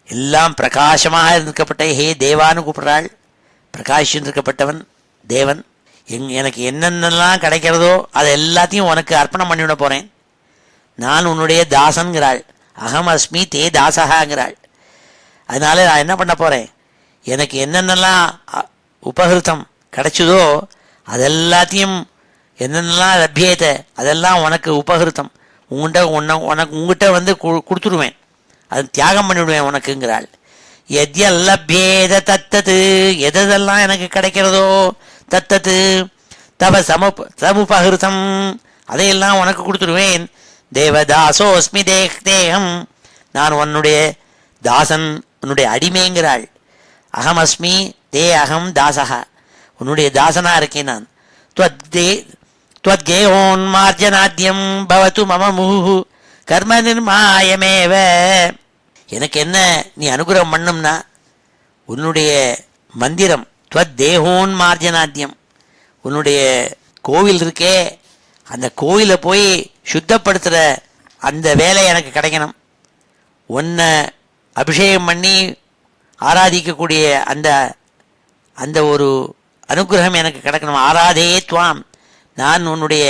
எல்லாம் பிரகாசமாக இருக்கப்பட்ட ஹே தேவான்னு கூப்பிடுறாள். பிரகாசிச்சிருக்கப்பட்டவன் தேவன். எனக்கு என்னென்னலாம் கிடைக்கிறதோ அதை எல்லாத்தையும் உனக்கு அர்ப்பணம் பண்ணிவிட போகிறேன். நான் உன்னுடைய தாசன்கிறாள். அகம் அஸ்மி தே தாசகாங்கிறாள். அதனால நான் என்ன பண்ண போகிறேன், எனக்கு என்னென்னலாம் உபகிருத்தம் கிடைச்சதோ அதெல்லாத்தையும் என்னென்னலாம் லபியத்தை அதெல்லாம் உனக்கு உபகிருத்தம் உங்ககிட்ட வந்து கொடுத்துடுவேன், அது தியாகம் பண்ணிவிடுவேன் உனக்குங்கிறாள். எத்யல்லப்யேத தத்தது எதெல்லாம் எனக்கு கிடைக்கிறதோ தத்தது தவ சமுபகிருதம் அதையெல்லாம் உனக்கு கொடுத்துடுவேன். தேவதாசோஸ்மி தேகம் நான் உன்னுடைய தாசன் உன்னுடைய அடிமைங்கிறாள். அகமஸ்மி தே அகம் தாசகா உன்னுடைய தாசனா இருக்கேன் நான். त्वद्गेहोन्मार्जनाद्यं भवतु मम मुहुः कर्म निर्मायमेव. எனக்கு என்ன நீ அனுகிரகம் பண்ணும்னா உன்னுடைய மந்திரம் त्वद्देहोन्मार्जनाद्यं உன்னுடைய கோவில் இருக்கே அந்த கோவிலை போய் சுத்தப்படுத்துகிற அந்த வேலை எனக்கு கிடைக்கணும். உன்னை அபிஷேகம் பண்ணி ஆராதிக்கக்கூடிய அந்த அந்த ஒரு அனுகிரகம் எனக்கு கிடைக்கணும். ஆராதே துவாம் நான் உன்னுடைய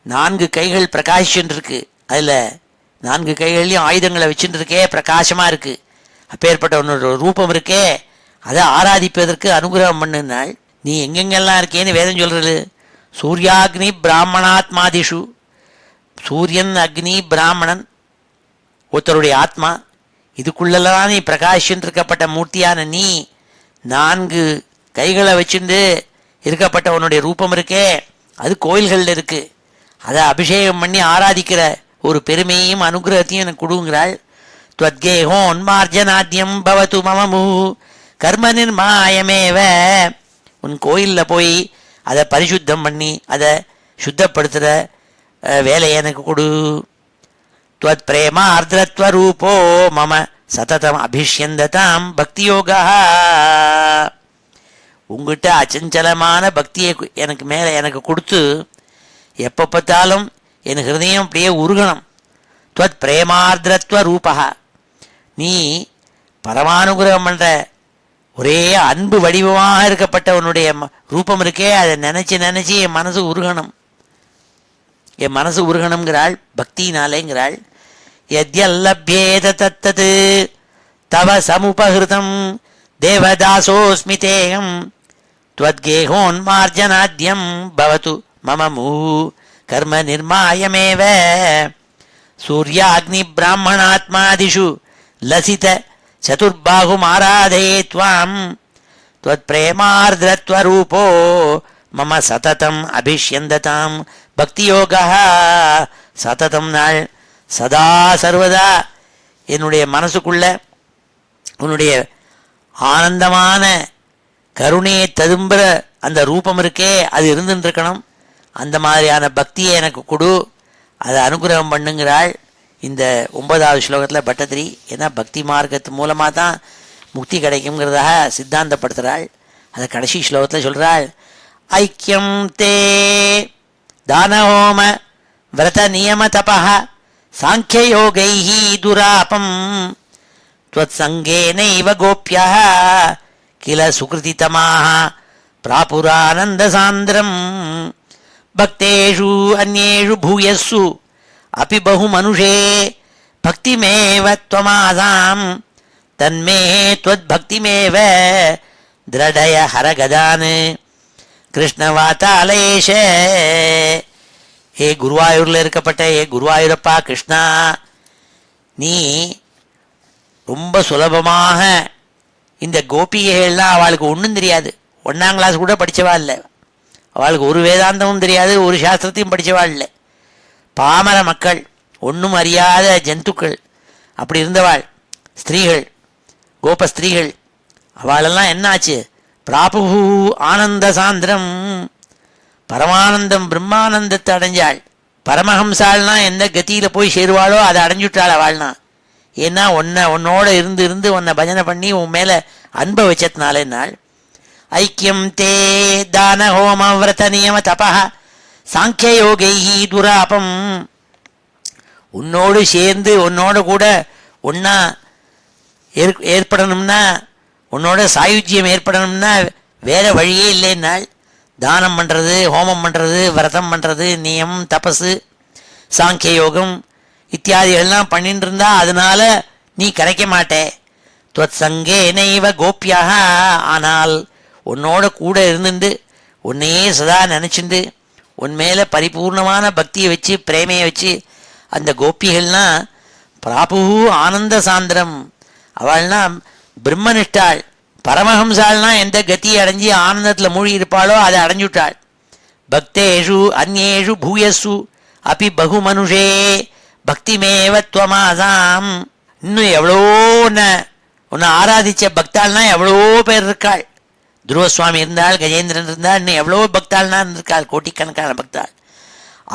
4 கைகள் பிரகாஷிச்சுருக்கு, அதில் 4 கைகள்லையும் ஆயுதங்களை வச்சுட்டு இருக்கே பிரகாசமாக இருக்குது. அப்பேற்பட்ட உன்னோட ரூபம் இருக்கே அதை ஆராதிப்பதற்கு அனுகிரகம் பண்ணுனாள். நீ எங்கெங்கெல்லாம் இருக்கேன்னு வேதம் சொல்கிறது. சூர்யாக்னி பிராமணாத்மாதிஷு, சூரியன் அக்னி பிராமணன் ஒருத்தருடைய ஆத்மா, இதுக்குள்ளெல்லாம் நீ பிரகாஷன் இருக்கப்பட்ட மூர்த்தியான நீ 4 கைகளை வச்சுட்டு இருக்கப்பட்ட உன்னுடைய ரூபம் இருக்கே, அது கோயில்களில் இருக்கு. அதை அபிஷேகம் பண்ணி ஆராதிக்கிற ஒரு பெருமையும் அனுகிரகத்தையும் எனக்கு கொடுங்கிறாள். துவத்கேஹோன்மார்ஜனாத்யம் பவது மமமு கர்ம நிர்மாயமேவ, உன் கோயிலில் போய் அதை பரிசுத்தம் பண்ணி அதை சுத்தப்படுத்துகிற வேலையை எனக்கு கொடு. துவத் பிரேமா ஆர்திரத்வ ரூபோ மம சததம் அபிஷ்யந்ததாம் பக்தி யோகா, உங்ககிட்ட அச்சஞ்சலமான பக்தியை எனக்கு மேலே எனக்கு கொடுத்து எப்போ பார்த்தாலும் என் ஹிருதயம் அப்படியே உருகணும். துவத் பிரேமார்திரத்வ ரூபா, நீ பரமானுகிரகம் பண்ணுற ஒரே அன்பு வடிவமாக இருக்கப்பட்ட உன்னுடைய ரூபம் இருக்கே, அதை நினச்சி நினச்சி என் மனசு உருகணும், என் மனசு உருகணுங்கிறாள் பக்தினாலேங்கிறாள். யத்யல்லப்யேத தத்தது தவ சமுபஹிருதம் தேவதாசோஸ்மி தேகம் त्वद्गेहोन्मार्जनाद्यं भवतु मम मुहुः कर्म निर्मायमेव सूर्याग्निब्राह्मणात्मादिषु लसित चतुर्बाहुमाराधये त्वां त्वत्प्रेमार्द्रत्वरूपो मम सततम् अभिष्यन्दतां भक्तियोगः. சததம் நாள் சதா சர்வதா என்னுடைய மனசுக்குள்ள உன்னுடைய ஆனந்தமான கருணையை ததும்புற அந்த ரூபம் இருக்கே, அது இருந்துட்டு இருக்கணும். அந்த மாதிரியான பக்தியை எனக்கு கொடு, அதை அனுகிரகம் பண்ணுங்கிறாள் இந்த 9வது ஸ்லோகத்தில் பட்டத்திரி. ஏன்னா பக்தி மார்க்கத்து மூலமாக தான் முக்தி கிடைக்குங்கிறதாக சித்தாந்தப்படுத்துகிறாள். அதை கடைசி ஸ்லோகத்தில் சொல்கிறாள். ஐக்கியம் தே தானஹோம விரத நியம தபஹ சாங்கியயோகைஹி துராபம் त्वत् संगेनैव गोप्यः किल सुकृतितमाः प्रापुरानन्दसान्द्रम् भक्तेषु अन्येषु भूयस्सु अपि बहुमनुषे भक्तिमेव त्वमासां तन्मे त्वद्भक्तिमेव दृढय हरगदान् कृष्णवातालयेश. हे गुरुवायूर्ல இருக்கப்பட்ட ஏ குருவாயூரப்பா கிருஷ்ணா, நீ ரொம்ப சுலபமாக இந்த கோபிகைகள்லாம் அவளுக்கு ஒன்றும் தெரியாது, 1ஆம் கிளாஸ் கூட படித்தவா இல்லை, அவளுக்கு ஒரு வேதாந்தமும் தெரியாது, ஒரு சாஸ்திரத்தையும் படித்தவா இல்லை, பாமர மக்கள், ஒன்றும் அறியாத ஜந்துக்கள், அப்படி இருந்தவாள் ஸ்திரீகள், கோப ஸ்திரீகள். அவளெல்லாம் என்னாச்சு? பிராபு ஆனந்த சாந்திரம், பரமானந்தம் பிரம்மானந்தத்தை அடைஞ்சாள். பரமஹம்சாள்னா எந்த கத்தியில் போய் சேருவாளோ அதை அடைஞ்சுட்டாள் அவள்னா. ஏன்னா உன்னோட இருந்து இருந்து உன்னை பஜனை பண்ணி உன் மேலே அன்பை வச்சதுனாலே நாள். ஐக்கியம் தே தான ஹோம விரத நியம தபா சாங்கியயோகை துராபம், உன்னோடு சேர்ந்து உன்னோட கூட ஒன்றா ஏற்படணும்னா, உன்னோட சாயுஜ்யம் ஏற்படணும்னா வேற வழியே இல்லைன்னாள். தானம் பண்ணுறது, ஹோமம் பண்ணுறது, விரதம் பண்ணுறது, நியமம், தபஸு, சாங்கிய யோகம் இத்தியாதிகள்லாம் பண்ணிட்டு இருந்தா அதனால நீ கிடைக்க மாட்டே. துவத் சங்கேனைவ கோப்பியாக, ஆனால் உன்னோட கூட இருந்துட்டு உன்னையே சதா நினச்சிண்டு உன் மேலே பரிபூர்ணமான பக்தியை வச்சு பிரேமையை வச்சு அந்த கோப்பிகள்லாம் பிராபு ஆனந்த சாந்திரம், அவள்னா பிரம்மனிஷ்டாள். பரமஹம்சாள்னா எந்த கத்தியை அடைஞ்சி ஆனந்தத்தில் மூழ்கி இருப்பாளோ அதை அடைஞ்சுட்டாள். பக்தேஷு அந்நேஷு பூயஸ்ஸு அபி பகு மனுஷே பக்திமேவ துவமாசாம், இன்னும் எவ்வளோ உன்னை ஆராதித்த பக்தாள்னா எவ்வளோ பேர் இருக்காள். துருவசுவாமி இருந்தாள், கஜேந்திரன் இருந்தாள், இன்னும் எவ்வளோ பக்தாள்னா இருந்திருக்காள், கோட்டிக்கணக்கான பக்தாள்.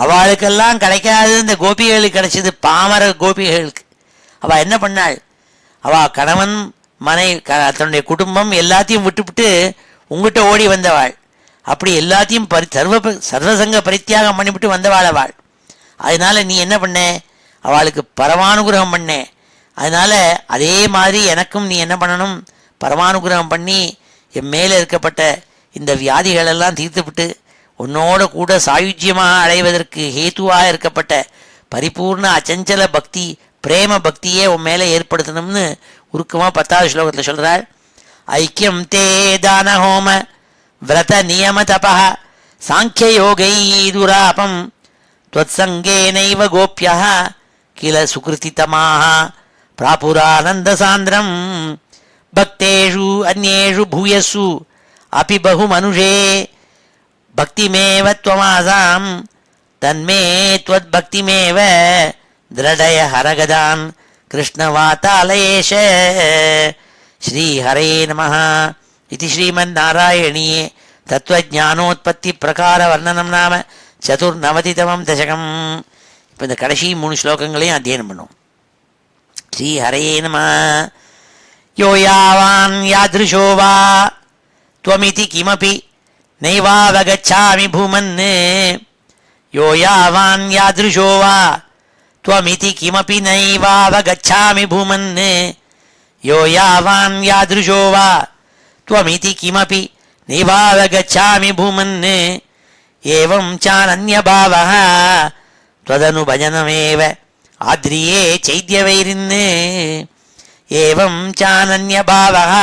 அவளுக்கெல்லாம் கிடைக்காது இந்த கோபிகளுக்கு கிடைச்சது, பாமர கோபிகளுக்கு. அவள் என்ன பண்ணாள்? அவள் கணவன் மனை தன்னுடைய குடும்பம் எல்லாத்தையும் விட்டுவிட்டு உங்ககிட்ட ஓடி வந்தவாள். அப்படி எல்லாத்தையும் சர்வசங்க பரித்தியாகம் பண்ணிவிட்டு வந்தவாள் அவள். அதனால நீ என்ன பண்ண? அவளுக்கு பரமானுகிரகம் பண்ணே. அதனால அதே மாதிரி எனக்கும் நீ என்ன பண்ணணும்? பரமானுகிரகம் பண்ணி என் மேலே இருக்கப்பட்ட இந்த வியாதிகளெல்லாம் தீர்த்துவிட்டு உன்னோட கூட சாயுஜ்யமாக அடைவதற்கு ஹேத்துவாக இருக்கப்பட்ட பரிபூர்ண அச்சஞ்சல பக்தி பிரேம பக்தியே உன் மேலே ஏற்படுத்தணும்னு உருக்கமாக 10வது ஸ்லோகத்தில் சொல்கிறாள். ஐக்கியம் தே தான ஹோம விரத நியம தபா சாங்கியயோகை துராபம் त्वत्सङ्गेनैव गोप्यः किल सुकृतितमाः प्रापुरानन्दसान्द्रम् भक्तेषु अन्येषु भूयस्सु अपि बहुमनुषे भक्तिमेव त्वमासां तन्मे त्वद्भक्तिमेव दृढय हरगदान् कृष्णवातालयेश श्रीहरे नमः इति श्रीमन्नारायणीये तत्त्वज्ञानोत्पत्तिप्रकारवर्णनं नाम சதுர்நவதிதமம் தசகம். இப்போ இந்த கடைசி 3 ஸ்லோகங்களையும் அத்தியனம் பண்ணுவோம். ஸ்ரீ ஹரே நம. யோ யாவான் யாத்ருஷோ வா த்வமிதி கிமபி நைவாவகச்சாமி பூமன். யோ யாவான் யாத்ருஷோ வா த்வமிதி கிமபி நைவாவகச்சாமி பூமன். யோ யாவான் யாத்ருஷோ வா த்வமிதி கிமபி நைவாவகச்சாமி பூமன். एवं चानन्यभावः त्वदनुभजनमेव आद्रिये चैद्यवैरिन्. एवं चानन्यभावः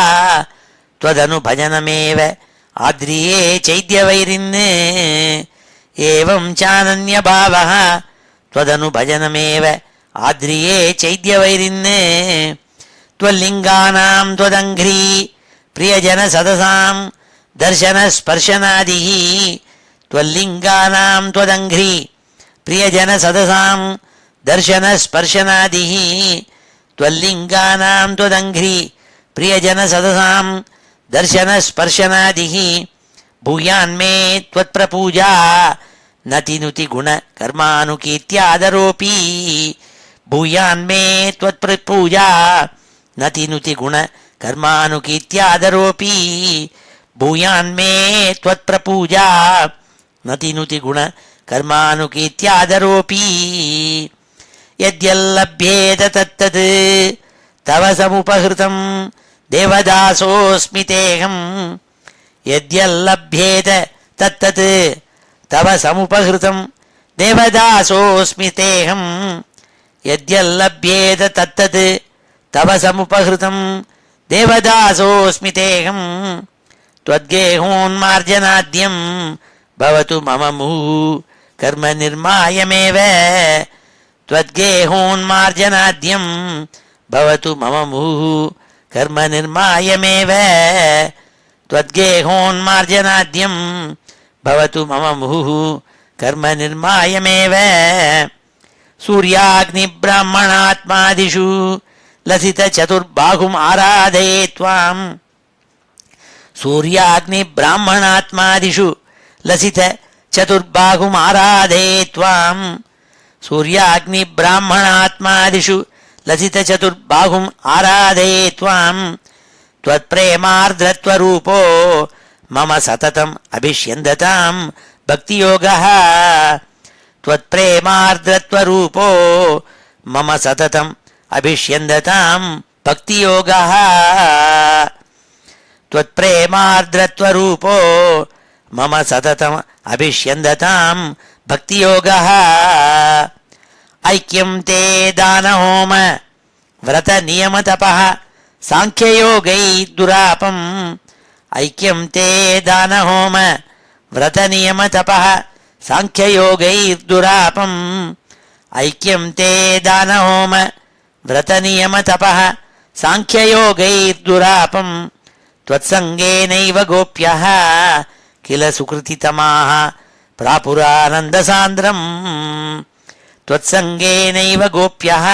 त्वदनुभजनमेव आद्रिये चैद्यवैरिन्. एवं चानन्यभावः त्वदनुभजनमेव आद्रिये चैद्यवैरिन्. त्वल्लिङ्गानां त्वदङ्घ्री प्रियजनसदसां दर्शनस्पर्शनादिः. त्वल्लिङ्गानां त्वदङ्घ्री प्रियजनसदसां दर्शनस्पर्शनादिः. त्वल्लिङ्गानां त्वदङ्घ्री प्रियजनसदसां दर्शनस्पर्शनादिः. भूयान्मे त्वत्प्रपूजा नतिनुति गुणकर्मानुकीर्त्यादरोऽपि. भूयान्मे त्वत्प्रपूजा नतिनुति गुणकर्मानुकीर्त्यादरोऽपि. भूयान्मे त्वत्प्रपूजा नतिनुति गुण कर्मानुकीर्त्यादरोऽपि. यद्यल्लभ्येत तत्तत् तव समुपहृतं देवदासोऽस्मि तेऽहम्. यद्यल्लभ्येत तत्तत् तव समुपहृतं देवदासोऽस्मि तेऽहम्. यद्यल्लभ्येत तत्तत् तव समुपहृतं देवदासोऽस्मि तेऽहम्. त्वद्गेहोन्मार्जनाद्यं भवतु मम मुहुः कर्म निर्मायमेव. त्वद्गेहोन्मार्जनाद्यं भवतु मम मुहुः कर्म निर्मायमेव. त्वद्गेहोन्मार्जनाद्यं भवतु मम मुहुः कर्म निर्मायमेव. सूर्याग्निब्राह्मणात्मादिषु लसितचतुर्बाहुम् आराधये त्वाम्. सूर्याग्निब्राह्मणात्मादिषु लसित चतुर्बाहुमाराधये त्वाम्. सूर्याग्निब्राह्मणात्मादिषु लसित चतुर्बाहुम् आराधये त्वाम्. त्वत्प्रेमार्द्रत्वरूपो मम सततम् अभिष्यन्दताम् भक्तियोगः. त्वत्प्रेमार्द्रत्वरूपो मम सततम् अभिष्यन्दताम् भक्तियोगः. त्वत्प्रेमार्द्रत्वरूपो मम सततम् अभिष्यन्दताम् भक्तियोगः. ऐक्यं ते दानहोम व्रतनियमतपः साङ्ख्ययोगैर्दुरापम्. ऐक्यं ते दानहोम व्रतनियमतपः साङ्ख्ययोगैर्दुरापम्. ऐक्यं ते दानहोम व्रतनियमतपः साङ्ख्ययोगैर्दुरापम्. त्वत्सङ्गेनैव गोप्यः किल सुकृतितमाः प्रापुरानन्दसान्द्रम्. त्वत्सङ्गेनैव गोप्यः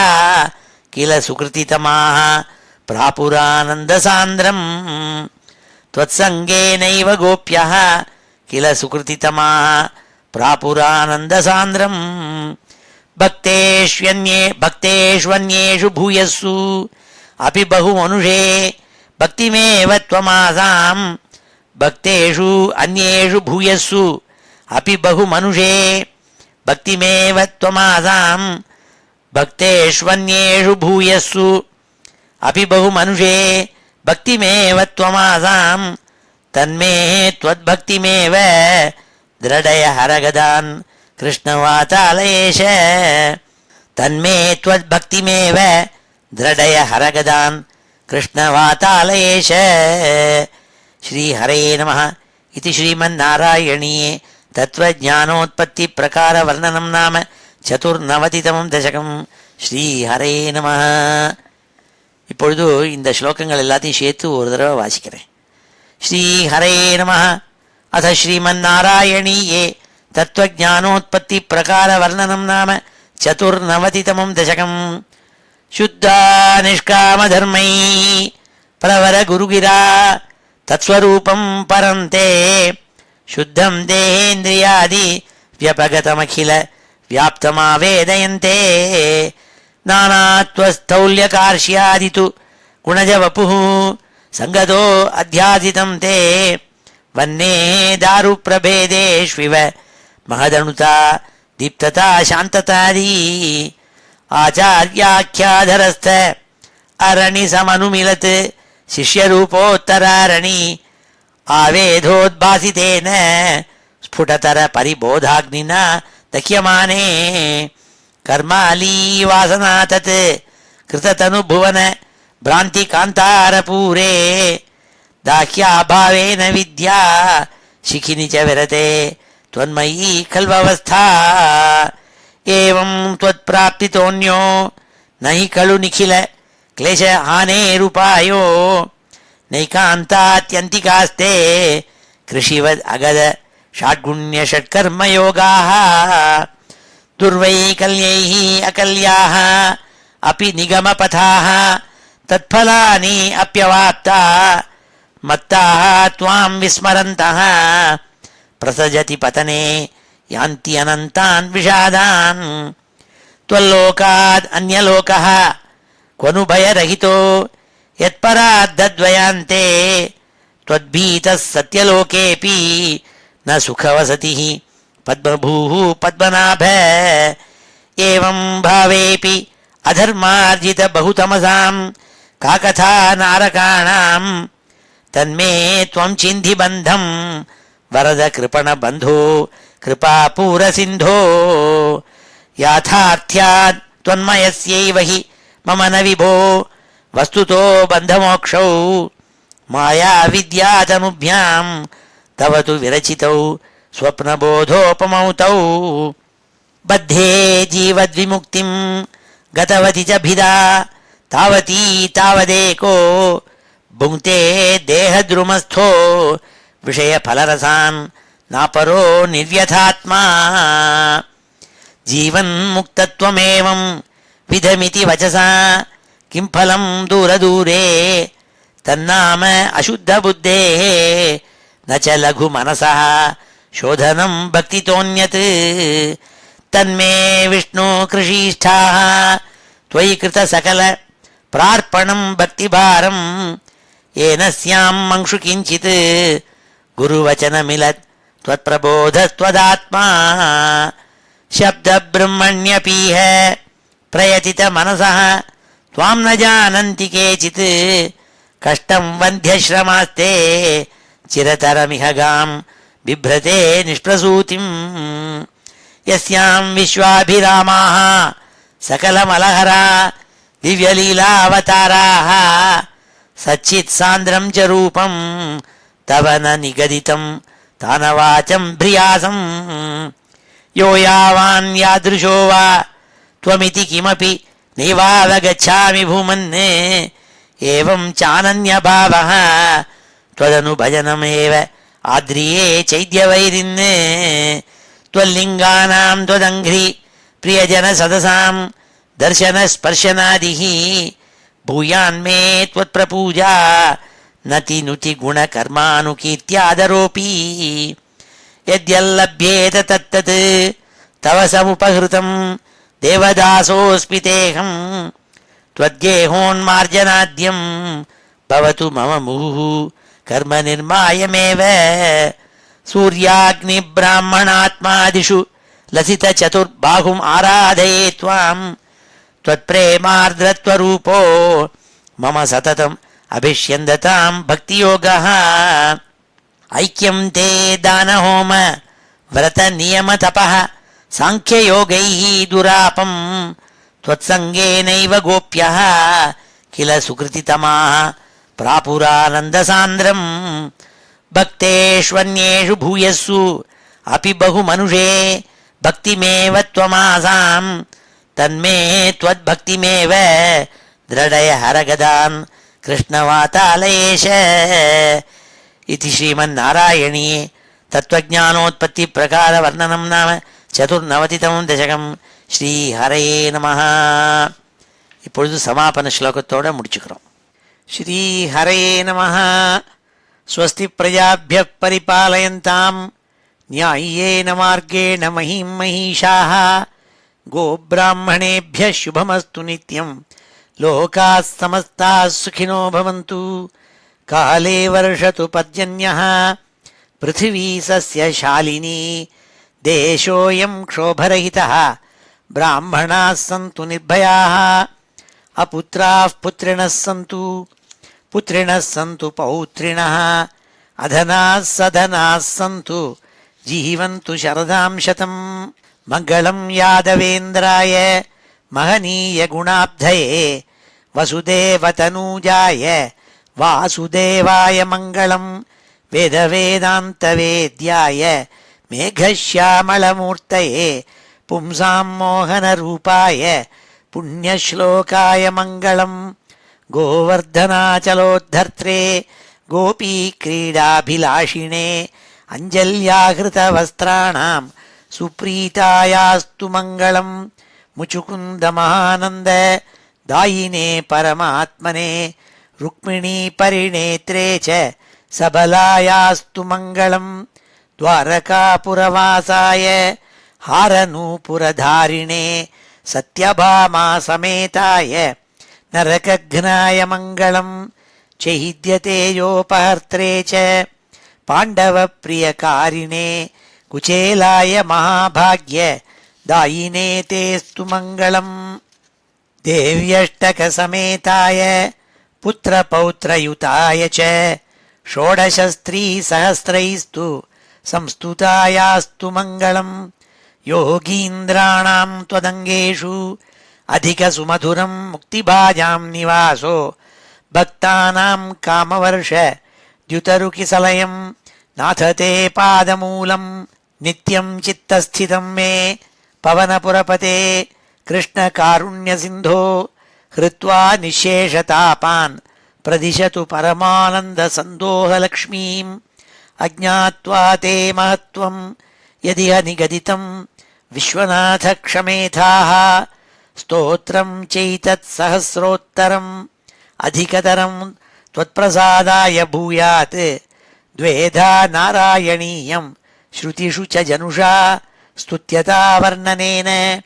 किल सुकृतितमाः प्रापुरानन्दसान्द्रम्. त्वत्सङ्गेनैव गोप्यः किल सुकृतितमाः प्रापुरानन्दसान्द्रम्. भक्तेष्वन्येषु भूयस्सु अपि बहुमनुषे भक्तिमेव त्वमासां. भक्तेषु अन्येषु भूयस्सु अपि बहुमनुषे भक्तिमेव त्वमासां. भक्तेष्वन्येषु भूयस्सु अपि बहुमनुषे भक्तिमेव त्वमासां. तन्मे त्वद्भक्तिमेव दृढय हरगदान् कृष्णवातालयेश. तन्मे त्वद्भक्तिमेव दृढय हरगदान् कृष्णवातालयेश. श्रीहरे नमः इति श्रीमन्नारायणीये தத்துவஜானோத்பத்தி பிரகார வர்ணனம் நாம சதுர்நவதிதமம் தசகம். ஸ்ரீ ஹரே நம. இப்பொழுது இந்த ஸ்லோகங்கள் எல்லாத்தையும் சேர்த்து ஒரு தடவை வாசிக்கிறேன். ஸ்ரீ ஹரே நம. அத ஸ்ரீமன்னாராயணீயே தத்துவஜானோத்பத்தி பிரகார வர்ணனம் நாம சதுர்நவதிதமம் தசகம். சுத்தா நிஷ்காமதர்மை பிரவர குருகிரா தத்ஸ்வரூபம் பரந்தே சுத்தம் தேஹேந்திரியாதி வியபகதமகில வியாப்தமாவேதயந்தே நானாத்வஸ்தௌல்யகார்ஷ்யாதிது குணஜவபுः சங்கதோ அத்தியாசிதம் தே வன்னே தாரு பிரபேதேஷ்விவ மகதனுதா தீப்ததா சாந்ததாரி ஆச்சார்யாख्याधरस्थ அரணி சமனுமிலத் சிஷ்யரூபோத்தராரணி ஆவேதோத்பாசிதேன ஸ்புடதர பரிபோதாக்னினா தக்யமானே கர்மாலீ வாசனா தத் கிருததனுபுவன பிராந்தி காந்தாரபூரே தாஹ்யாபாவேன வித்யா சிகினி ச விரதே त्वन्मयी खल्ववस्था एवं त्वत्प्राप्तितोऽन्यो न हि खलु निखिल क्लेश हानेरुपायो नैकान्तात्यन्तिकास्ते कृषिवद् अगद षड्गुण्य षट्कर्मयोगाः दुर्वैकल्यैः अकल्याः अपि निगमपथाः तत्फलानि अप्यवाप्ता मत्ताः त्वां विस्मरन्तः प्रसजति पतने यान्ति अनन्तान् विषादान् त्वल्लोकाद् अन्यलोकः क्वनु भयरहितो यत्पराद्दद्वयान्ते त्वद्भीतः सत्यलोकेऽपि न सुखवसतिः पद्मभूः पद्मनाभ एवं भावेऽपि अधर्मार्जित बहुतमसां का कथा नारकाणां तन्मे त्वं चिन्धि बन्धं वरद कृपण बंधो कृपापूर सिंधो याथार्थ्यात् त्वन्मयस्यैव हि मम न विभो वस्तुतो बन्धमोक्षौ माया विद्यातनुभ्यां तव तु विरचितौ स्वप्नबोधोपमौ तौ बद्धे जीवद्विमुक्तिं गतवति च भिदा तावती तावदेको भुङ्क्ते देहद्रुमस्थो विषय फलरसान् नापरो निर्व्यथात्मा जीवन् मुक्तत्वमेवं विधमिति वचसा किं फलं दूरदूरे तन्नाम अशुद्धबुद्धेः न च लघुमनसः शोधनं भक्तितोऽन्यत् तन्मे विष्णु कृषीष्ठाः त्वयि कृत सकल प्रार्पणं भक्तिभारं येन स्यां मंशु किञ्चित् गुरुवचनमिलत् त्वत्प्रबोधस्त्वदात्मा शब्दब्रह्मण्यपीह प्रयतितमनसः त्वां न जानन्ति केचित् कष्टं वन्ध्यश्रमास्ते चिरतरमिह गां बिभ्रते निष्प्रसूतिं यस्यां विश्वाभिरामाः सकलमलहरा दिव्यलीलावताराः सच्चित् सान्द्रं च रूपं तव न निगदितं तानवाचं भ्रियासं यो यावान् यादृशो वा त्वमिति किमपि नैवावगच्छामि भूमन् एवं चानन्यभावः त्वदनुभजनमेव आद्रिये चैद्यवैरिन् त्वल्लिङ्गानां त्वदङ्घ्रि प्रियजनसदसां दर्शनस्पर्शनादिः भूयान्मे त्वत्प्रपूजा नति नुति गुणकर्मानुकीर्त्यादरोऽपि यद्यल्लभ्येत तत्तत् तव समुपहृतं देवदासोऽस्मि तेऽहं त्वद्गेहोन्मार्जनाद्यं भवतु मम मुहुः कर्म निर्मायमेव सूर्याग्निब्राह्मणात्मादिषु लसित चतुर्बाहुम् आराधये त्वां त्वत्प्रेमार्द्रत्वरूपो मम सततम् अभिष्यन्दतां भक्तियोगः ऐक्यं ते दानहोम व्रतनियमतपः साङ्ख्ययोगैः दुरापं त्वत्सङ्गेनैव गोप्यः किल सुकृतितमाः प्रापुरानन्दसान्द्रं भक्तेष्वन्येषु भूयस्सु अपि बहु मनुषे भक्तिमेव त्वमासां तन्मे त्वद्भक्तिमेव दृढय हरगदान् कृष्णवातालयेश इति श्रीमन्नारायणीये तत्त्वज्ञानोत्पत्ति प्रकार वर्णनं नाम 94வது दशकं ஸ்ரீ ஹரயே நமஹ. இப்பொழுது சமாபன ஸ்லோகத்தோட முடிச்சுக்கிறோம். ஸ்ரீ ஹரயே நமஹ. ஸ்வஸ்தி பிரஜாभ्यः परिपालयन्तां न्याय्येन मार्गेण महीं महिषाः गोब्राह्मणेभ्यः शुभमस्तु नित्यं लोकाः समस्ताः सुखिनो भवन्तु. काले वर्षतु पर्जन्यः पृथिवी सस्यशालिनी देशोऽयं क्षोभरहितः ब्राह्मणाः सन्तु निर्भयाः अपुत्राः पुत्रिणः सन्तु पुत्रिणः सन्तु पौत्रिणः अधनाः सधनाः सन्तु जीवन्तु शरदां शतं. मङ्गलं यादवेन्द्राय महनीय गुणाब्धये वसुदेवतनूजाय वासुदेवाय मङ्गलं वेदवेदान्तवेद्याय मेघश्यामलमूर्तये पुंसां मोहनरूपाय पुण्यश्लोकाय मङ्गलं गोवर्धनाचलोद्धर्त्रे गोपीक्रीडाभिलाषिणे अञ्जल्याहृतवस्त्राणां सुप्रीतायास्तु मङ्गलं मुचुकुन्दमहानन्द दायिने परमात्मने रुक्मिणी परिणेत्रे च सबलायास्तु मङ्गलं द्वारकापुरवासाय हारनूपुरधारिणे सत्यभामा समेताय नरकघ्नाय मङ्गलं चैद्यतेजोपहर्त्रे च पाण्डवप्रियकारिणे कुचेलाय महाभाग्य दायिने तेस्तु मङ्गलं देव्यष्टकसमेताय पुत्रपौत्रयुताय च षोडशस्त्रीसहस्रैस्तु संस्तुतायास्तु मङ्गलं योगीन्द्राणां त्वदङ्गेषु अधिकसुमधुरं मुक्तिभाजां निवासो भक्तानां कामवर्ष द्युतरुकिसलयं नाथ ते पादमूलं नित्यं चित्तस्थितं मे पवनपुरपते कृष्णकारुण्यसिन्धो हृत्वा निःशेषतापान् प्रदिशतु परमानन्दसन्दोहलक्ष्मीम्. अज्ञात्वा ते महत्त्वं यदिह निगदितं विश्वनाथ क्षमेथाः. स्तोत्रं चैतत्सहस्रोत्तरम् अधिकतरं त्वत्प्रसादाय भूयात्. द्वेधा नारायणीयं श्रुतिषु च जनुषा स्तुत्यता वर्णनेन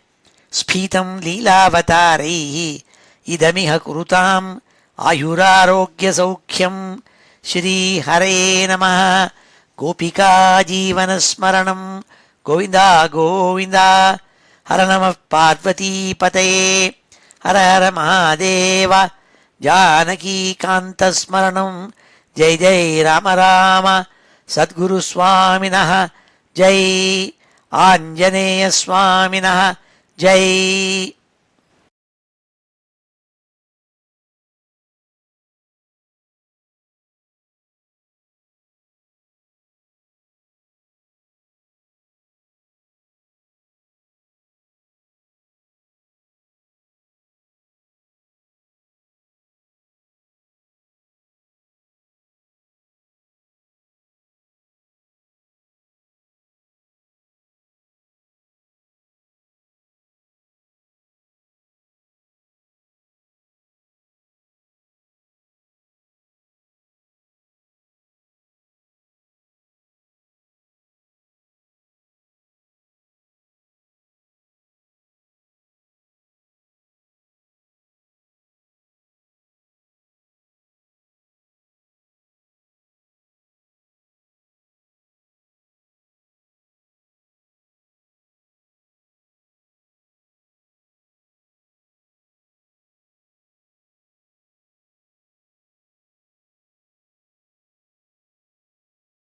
स्फीतं लीलावतारैः इदमिह कुरुताम् आयुरारोग्यसौख्यं. श्रीहरये नमः. गोपिका जीवनस्मरणं गोविन्द गोविन्द. हर नमः पार्वतीपतये. हर हर महादेव. जानकीकान्तस्मरणं जय जय राम राम. सद्गुरुस्वामिनः जय. आञ्जनेयस्वामिनः जय.